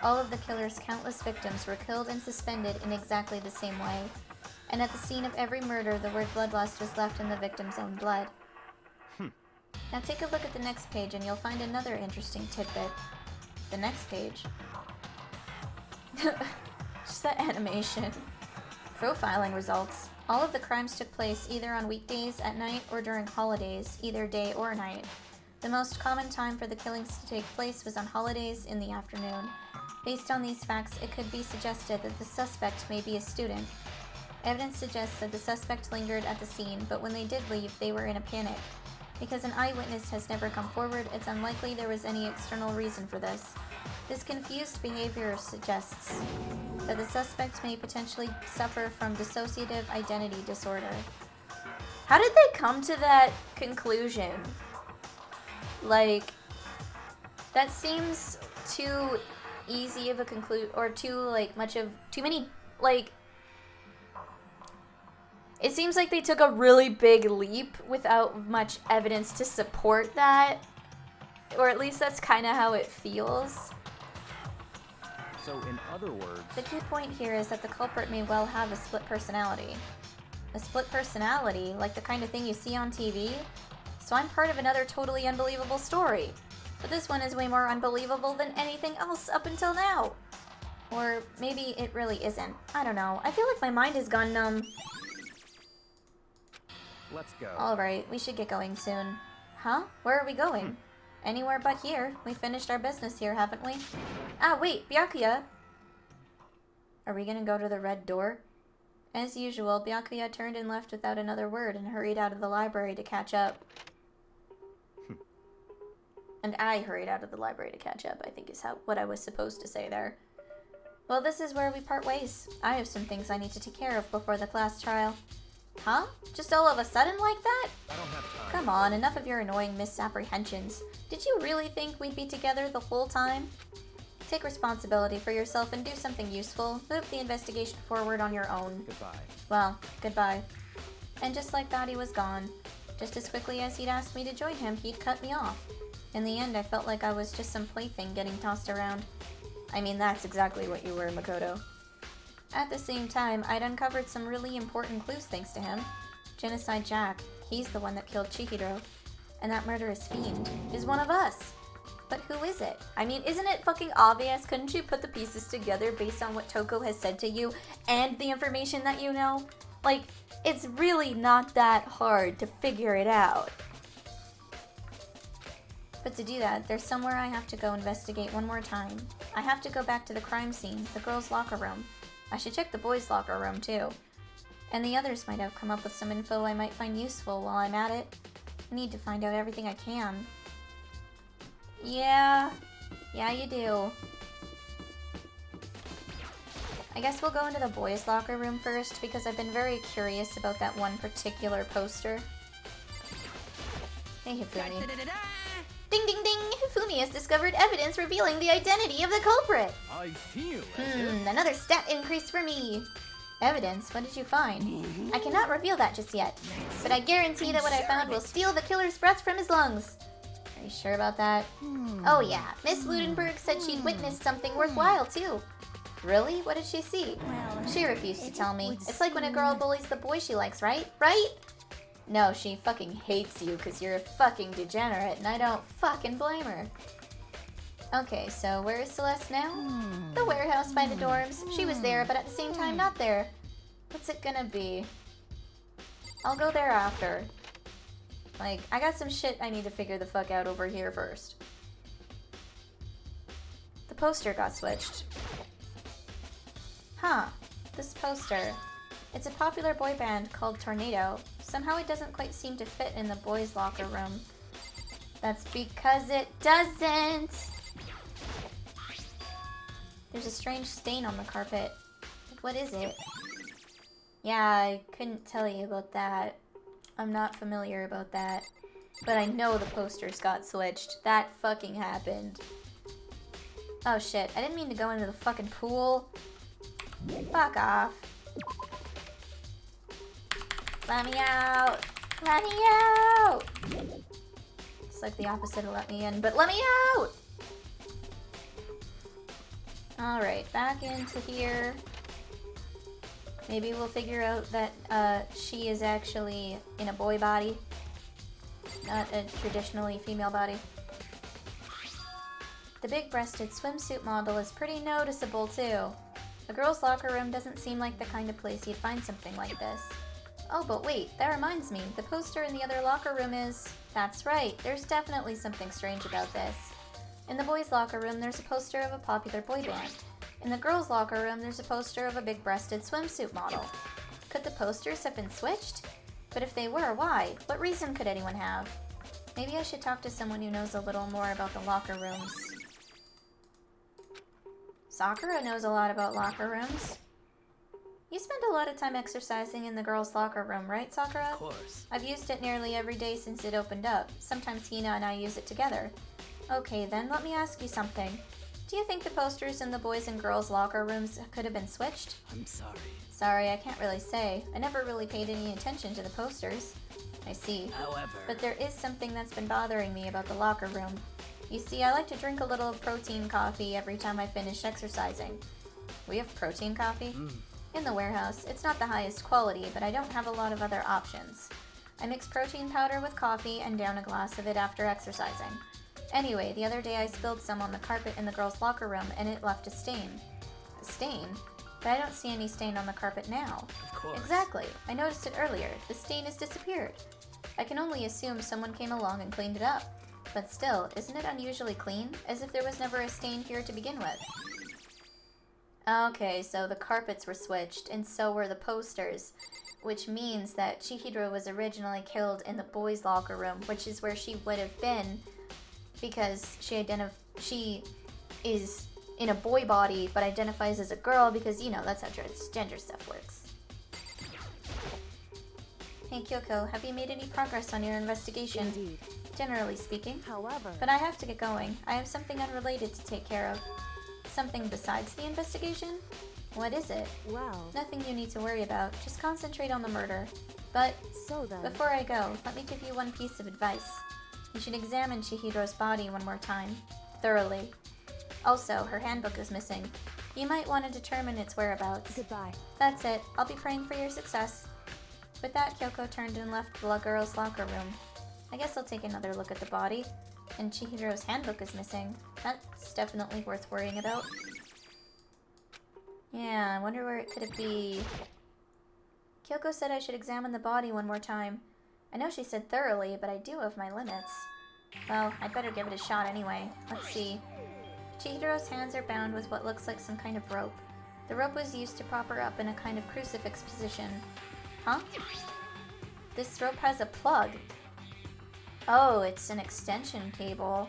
All of the killer's countless victims were killed and suspended in exactly the same way. And at the scene of every murder, the word bloodlust was left in the victim's own blood. Now take a look at the next page and you'll find another interesting tidbit. The next page. Just that animation. Profiling results. All of the crimes took place either on weekdays, at night, or during holidays, either day or night. The most common time for the killings to take place was on holidays in the afternoon. Based on these facts, it could be suggested that the suspect may be a student. Evidence suggests that the suspect lingered at the scene, but when they did leave, they were in a panic. Because an eyewitness has never come forward, it's unlikely there was any external reason for this. This confused behavior suggests that the suspect may potentially suffer from dissociative identity disorder. How did they come to that conclusion? Like, that seems too easy of a or too many, it seems like they took a really big leap without much evidence to support that. Or at least that's kind of how it feels.
So in other words...
The key point here is that the culprit may well have a split personality. A split personality, like the kind of thing you see on TV? So I'm part of another totally unbelievable story. But this one is way more unbelievable than anything else up until now. Or maybe it really isn't. I don't know. I feel like my mind has gone numb.
Let's go.
Alright, we should get going soon. Huh? Where are we going? Anywhere but here. We finished our business here, haven't we? Ah, wait, Byakuya! Are we gonna go to the red door? As usual, Byakuya turned and left without another word and hurried out of the library to catch up. And I hurried out of the library to catch up, I think is what I was supposed to say there. Well, this is where we part ways. I have some things I need to take care of before the class trial. Huh? Just all of a sudden like that?
I don't have time.
Come on, enough of your annoying misapprehensions. Did you really think we'd be together the whole time? Take responsibility for yourself and do something useful. Move the investigation forward on your own.
Goodbye.
Well, goodbye. And just like that, he was gone. Just as quickly as he'd asked me to join him, he'd cut me off. In the end, I felt like I was just some plaything getting tossed around. I mean, that's exactly what you were, Makoto. At the same time, I'd uncovered some really important clues thanks to him. Genocide Jack, he's the one that killed Chihiro. And that murderous fiend is one of us. But who is it? I mean, isn't it fucking obvious? Couldn't you put the pieces together based on what Toko has said to you and the information that you know? Like, it's really not that hard to figure it out. But to do that, there's somewhere I have to go investigate one more time. I have to go back to the crime scene, the girls' locker room. I should check the boys' locker room too. And the others might have come up with some info I might find useful while I'm at it. I need to find out everything I can. Yeah, you do. I guess we'll go into the boys' locker room first because I've been very curious about that one particular poster. Hey, Hifumi. Ding ding ding! Hifumi has discovered evidence revealing the identity of the culprit!
I feel
Another stat increase for me!
Evidence? What did you find? I cannot reveal that just yet, but I guarantee that what I found will steal the killer's breath from his lungs. Are you sure about that? Oh yeah, Miss Ludenberg said she'd witnessed something worthwhile too. Really? What did she see? She refused to tell me. It's like when a girl bullies the boy she likes, right? Right? No, she fucking hates you because you're a fucking degenerate, and I don't fucking blame her. Okay, so where is Celeste now? The warehouse by the dorms. She was there, but at the same time not there. What's it gonna be? I'll go there after. Like, I got some shit I need to figure the fuck out over here first. The poster got switched. Huh, this poster. It's a popular boy band called Tornado. Somehow it doesn't quite seem to fit in the boys' locker room. That's because it doesn't! There's a strange stain on the carpet. What is it? Yeah, I couldn't tell you about that. I'm not familiar about that. But I know the posters got switched. That fucking happened. Oh shit, I didn't mean to go into the fucking pool. Fuck off. Let me out! Let me out! It's like the opposite of let me in, but let me out! Alright, back into here. Maybe we'll figure out that she is actually in a boy body, not a traditionally female body. The big-breasted swimsuit model is pretty noticeable too. A girl's locker room doesn't seem like the kind of place you'd find something like this. Oh, but wait, that reminds me. The poster in the other locker room is... That's right, there's definitely something strange about this. In the boys' locker room, there's a poster of a popular boy band. In the girls' locker room, there's a poster of a big-breasted swimsuit model. Could the posters have been switched? But if they were, why? What reason could anyone have? Maybe I should talk to someone who knows a little more about the locker rooms. Sakura knows a lot about locker rooms. You spend a lot of time exercising in the girls' locker room, right, Sakura?
Of course.
I've used it nearly every day since it opened up. Sometimes Hina and I use it together. Okay, then let me ask you something. Do you think the posters in the boys' and girls' locker rooms could have been switched?
I'm sorry.
Sorry, I can't really say. I never really paid any attention to the posters. I see.
However...
But there is something that's been bothering me about the locker room. You see, I like to drink a little protein coffee every time I finish exercising. We have protein coffee? In the warehouse. It's not the highest quality, but I don't have a lot of other options. I mix protein powder with coffee and down a glass of it after exercising. Anyway, the other day I spilled some on the carpet in the girls' locker room and it left a stain. A stain? But I don't see any stain on the carpet now.
Of course.
Exactly. I noticed it earlier. The stain has disappeared. I can only assume someone came along and cleaned it up. But still, isn't it unusually clean? As if there was never a stain here to begin with. Okay, so the carpets were switched, and so were the posters. Which means that Chihiro was originally killed in the boys' locker room, which is where she would have been because she is in a boy body but identifies as a girl because, you know, that's how transgender stuff works. Hey Kyoko, have you made any progress on your investigation?
Indeed.
Generally speaking.
However...
But I have to get going. I have something unrelated to take care of. Something besides the investigation? What is it?
Well...
Nothing you need to worry about. Just concentrate on the murder. But
So then...
before I go, let me give you one piece of advice. You should examine Chihiro's body one more time. Thoroughly. Also, her handbook is missing. You might want to determine its whereabouts.
Goodbye.
That's it. I'll be praying for your success. With that, Kyoko turned and left the girls' locker room. I guess I'll take another look at the body. And Chihiro's handbook is missing. That's definitely worth worrying about. Yeah, I wonder where it could be. Kyoko said I should examine the body one more time. I know she said thoroughly, but I do have my limits. Well, I'd better give it a shot anyway. Let's see. Chihiro's hands are bound with what looks like some kind of rope. The rope was used to prop her up in a kind of crucifix position. Huh? This rope has a plug. Oh, it's an extension cable.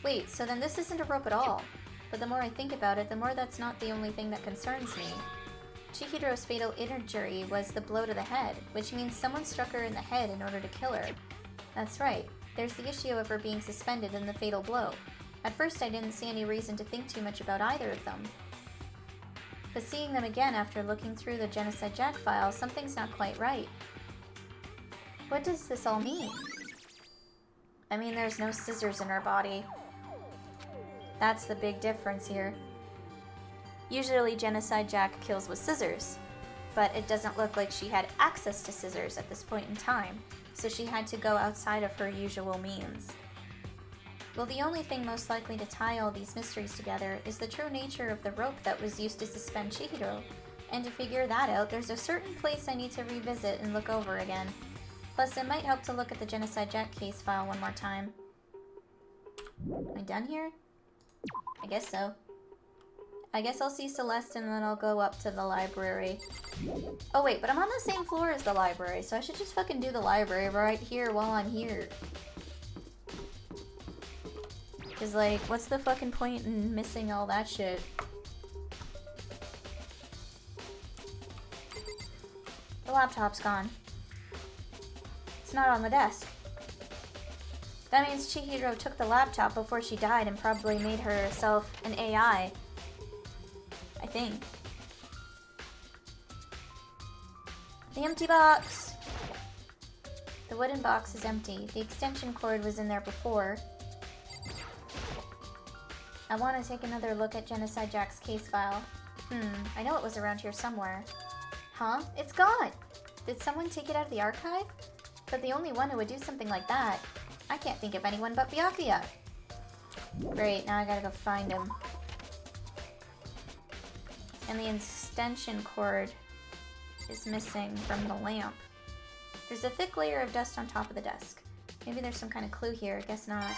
Wait, so then this isn't a rope at all. But the more I think about it, the more that's not the only thing that concerns me. Chihiro's fatal injury was the blow to the head, which means someone struck her in the head in order to kill her. That's right. There's the issue of her being suspended in the fatal blow. At first I didn't see any reason to think too much about either of them.
But seeing them again after looking through the Genocide Jack file, something's not quite right. What does this all mean? I mean, there's no scissors in her body. That's the big difference here. Usually Genocide Jack kills with scissors, but it doesn't look like she had access to scissors at this point in time, so she had to go outside of her usual means. Well, the only thing most likely to tie all these mysteries together is the true nature of the rope that was used to suspend Chihiro, and to figure that out, there's a certain place I need to revisit and look over again. Plus, it might help to look at the Genocide Jack case file one more time. Am I done here? I guess so. I guess I'll see Celeste and then I'll go up to the library. Oh wait, but I'm on the same floor as the library, so I should just fucking do the library right here while I'm here. Cause like, what's the fucking point in missing all that shit? The laptop's gone. It's not on the desk. That means Chihiro took the laptop before she died and probably made herself an AI. I think. The empty box! The wooden box is empty. The extension cord was in there before. I want to take another look at Genocide Jack's case file. I know it was around here somewhere. Huh? It's gone! Did someone take it out of the archive? But the only one who would do something like that. I can't think of anyone but Byakuya. Great, now I gotta go find him. And the extension cord is missing from the lamp. There's a thick layer of dust on top of the desk. Maybe there's some kind of clue here, guess not.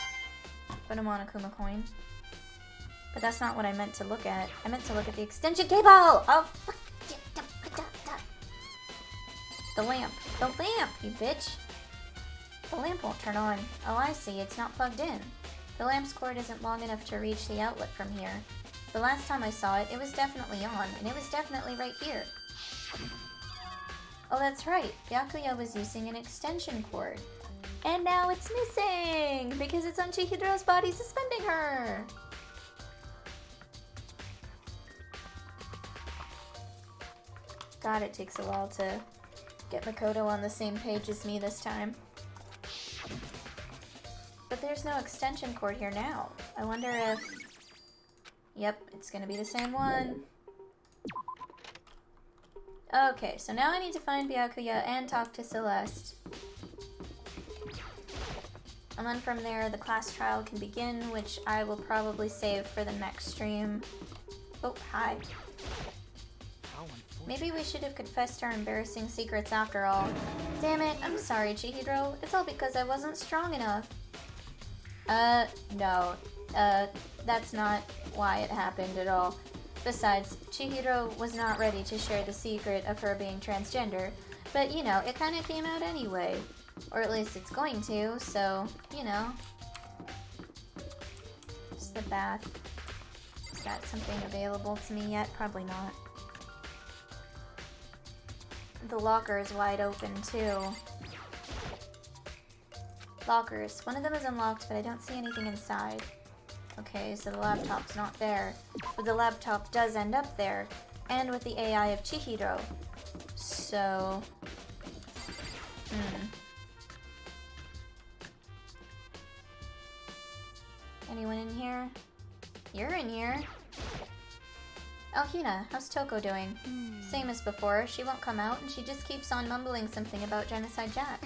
But I'm on a Kuma coin. But that's not what I meant to look at. I meant to look at the extension cable! Oh, fuck! The lamp. The lamp, you bitch! The lamp won't turn on. Oh, I see. It's not plugged in. The lamp's cord isn't long enough to reach the outlet from here. The last time I saw it, it was definitely on, and it was definitely right here. Oh, that's right. Byakuya was using an extension cord. And now it's missing! Because it's on Chihiro's body suspending her! God, it takes a while to get Makoto on the same page as me this time. But there's no extension cord here now. I wonder if... Yep, it's gonna be the same one. Okay, so now I need to find Byakuya and talk to Celeste. And then from there, the class trial can begin, which I will probably save for the next stream. Oh, hi. Maybe we should have confessed our embarrassing secrets after all. Damn it, I'm sorry, Chihiro. It's all because I wasn't strong enough. No. That's not why it happened at all. Besides, Chihiro was not ready to share the secret of her being transgender, but you know, it kinda came out anyway. Or at least it's going to, so, you know. Just the bath. Is that something available to me yet? Probably not. The locker is wide open, too. Lockers. One of them is unlocked, but I don't see anything inside. Okay, so the laptop's not there. But the laptop does end up there. And with the AI of Chihiro. So... Anyone in here? You're in here. Oh, Hina, how's Toko doing? Same as before, she won't come out and she just keeps on mumbling something about Genocide Jack.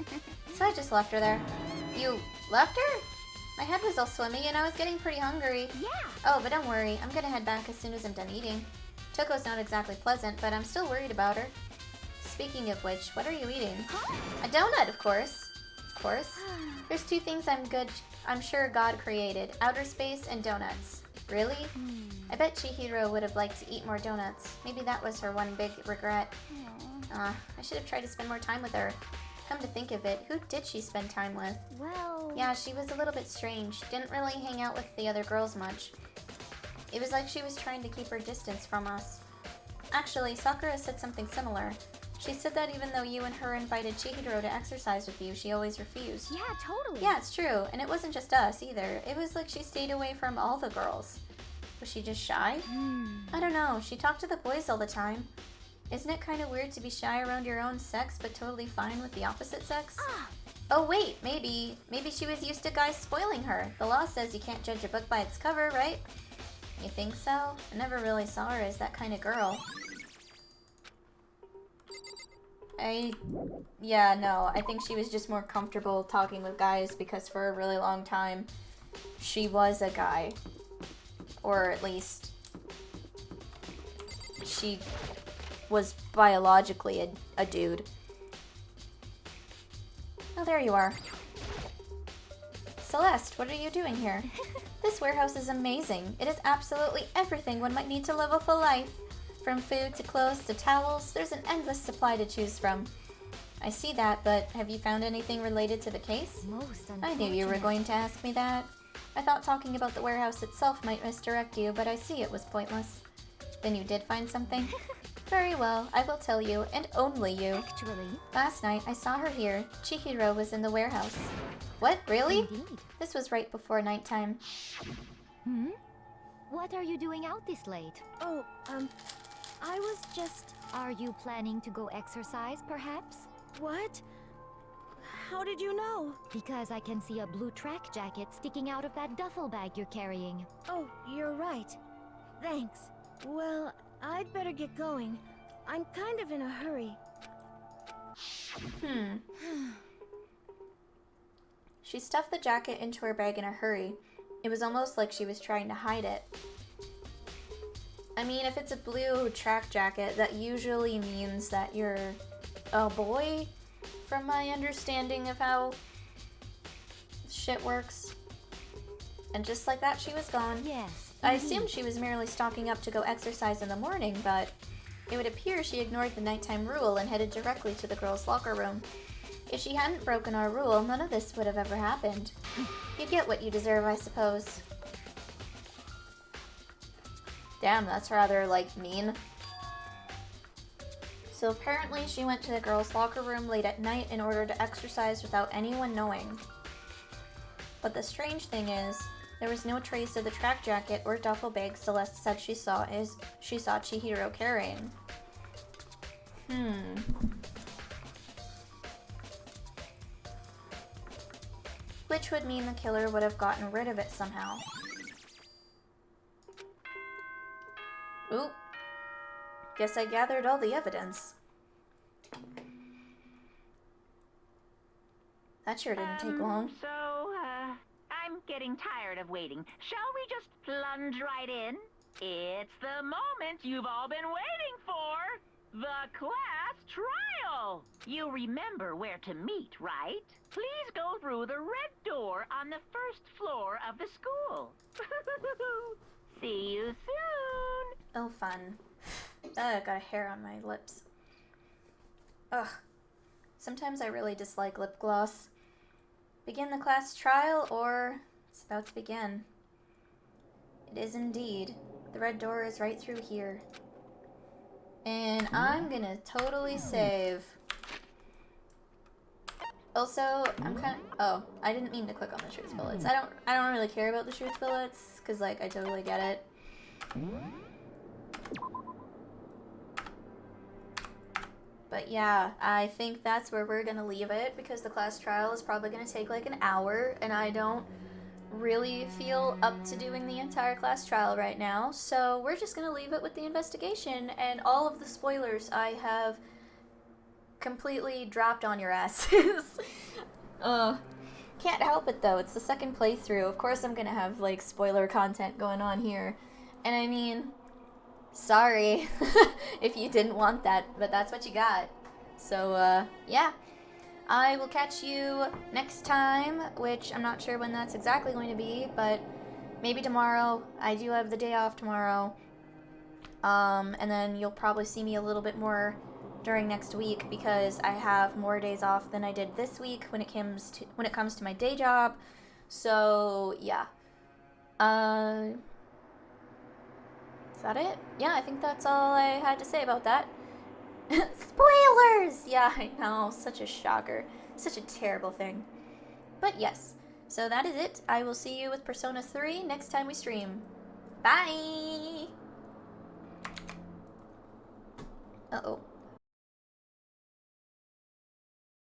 So I just left her there. You left her? My head was all swimmy and I was getting pretty hungry.
Yeah.
Oh, but don't worry, I'm gonna head back as soon as I'm done eating. Toko's not exactly pleasant, but I'm still worried about her. Speaking of which, what are you eating? A donut, of course. Of course. There's two things I'm sure God created. Outer space and donuts. Really? I bet Chihiro would have liked to eat more donuts. Maybe that was her one big regret. I should have tried to spend more time with her. Come to think of it, who did she spend time with?
Well...
Yeah, she was a little bit strange. Didn't really hang out with the other girls much. It was like she was trying to keep her distance from us. Actually, Sakura said something similar. She said that even though you and her invited Chihiro to exercise with you, she always refused.
Yeah, totally.
Yeah, it's true. And it wasn't just us, either. It was like she stayed away from all the girls. Was she just shy? I don't know. She talked to the boys all the time. Isn't it kind of weird to be shy around your own sex, but totally fine with the opposite sex? Oh wait, maybe she was used to guys spoiling her. The law says you can't judge a book by its cover, right? You think so? I never really saw her as that kind of girl. Yeah, no, I think she was just more comfortable talking with guys because for a really long time, she was a guy. Or at least, she was biologically a dude. Oh, there you are. Celeste, what are you doing here? This warehouse is amazing. It is absolutely everything one might need to live a full life. From food to clothes to towels, there's an endless supply to choose from. I see that, but have you found anything related to the case? I knew you were going to ask me that. I thought talking about the warehouse itself might misdirect you, but I see it was pointless. Then you did find something? Very well, I will tell you, and only you.
Actually,
Last night, I saw her here. Chihiro was in the warehouse. What, really?
indeed.
This was right before nighttime.
What are you doing out this late?
Oh, I was just...
Are you planning to go exercise, perhaps?
What? How did you know?
Because I can see a blue track jacket sticking out of that duffel bag you're carrying.
Oh, you're right. Thanks. Well, I'd better get going. I'm kind of in a hurry.
She stuffed the jacket into her bag in a hurry. It was almost like she was trying to hide it. I mean, if it's a blue track jacket, that usually means that you're a boy, from my understanding of how shit works. And just like that, she was gone.
Yes.
I assumed she was merely stocking up to go exercise in the morning, but it would appear she ignored the nighttime rule and headed directly to the girls' locker room. If she hadn't broken our rule, none of this would have ever happened. You get what you deserve, I suppose. Damn, that's rather, mean. So apparently she went to the girls' locker room late at night in order to exercise without anyone knowing. But the strange thing is, there was no trace of the track jacket or duffel bag Celeste said she saw Chihiro carrying. Which would mean the killer would have gotten rid of it somehow. Oop. Guess I gathered all the evidence. That sure didn't take long.
So, I'm getting tired of waiting. Shall we just plunge right in? It's the moment you've all been waiting for! The class trial! You remember where to meet, right? Please go through the red door on the first floor of the school. See you soon!
Oh, fun. Ugh, got a hair on my lips. Ugh. Sometimes I really dislike lip gloss. Begin the class trial, or it's about to begin. It is indeed. The red door is right through here. And I'm gonna totally save. Also, I'm kind of... Oh, I didn't mean to click on the truth bullets. I don't really care about the truth bullets, because, I totally get it. But yeah, I think that's where we're gonna leave it, because the class trial is probably gonna take, an hour, and I don't really feel up to doing the entire class trial right now, so we're just gonna leave it with the investigation, and all of the spoilers I have completely dropped on your asses. Can't help it though, it's the second playthrough. Of course I'm gonna have spoiler content going on here. And I mean, sorry if you didn't want that, but that's what you got. So yeah, I will catch you next time, which I'm not sure when that's exactly going to be, but maybe tomorrow. I do have the day off tomorrow. And then you'll probably see me a little bit more during next week, because I have more days off than I did this week when it comes to my day job. So yeah. Is that it? Yeah, I think that's all I had to say about that. Spoilers! Yeah, I know. Such a shocker. Such a terrible thing. But yes. So that is it. I will see you with Persona 3 next time we stream. Bye! Uh-oh.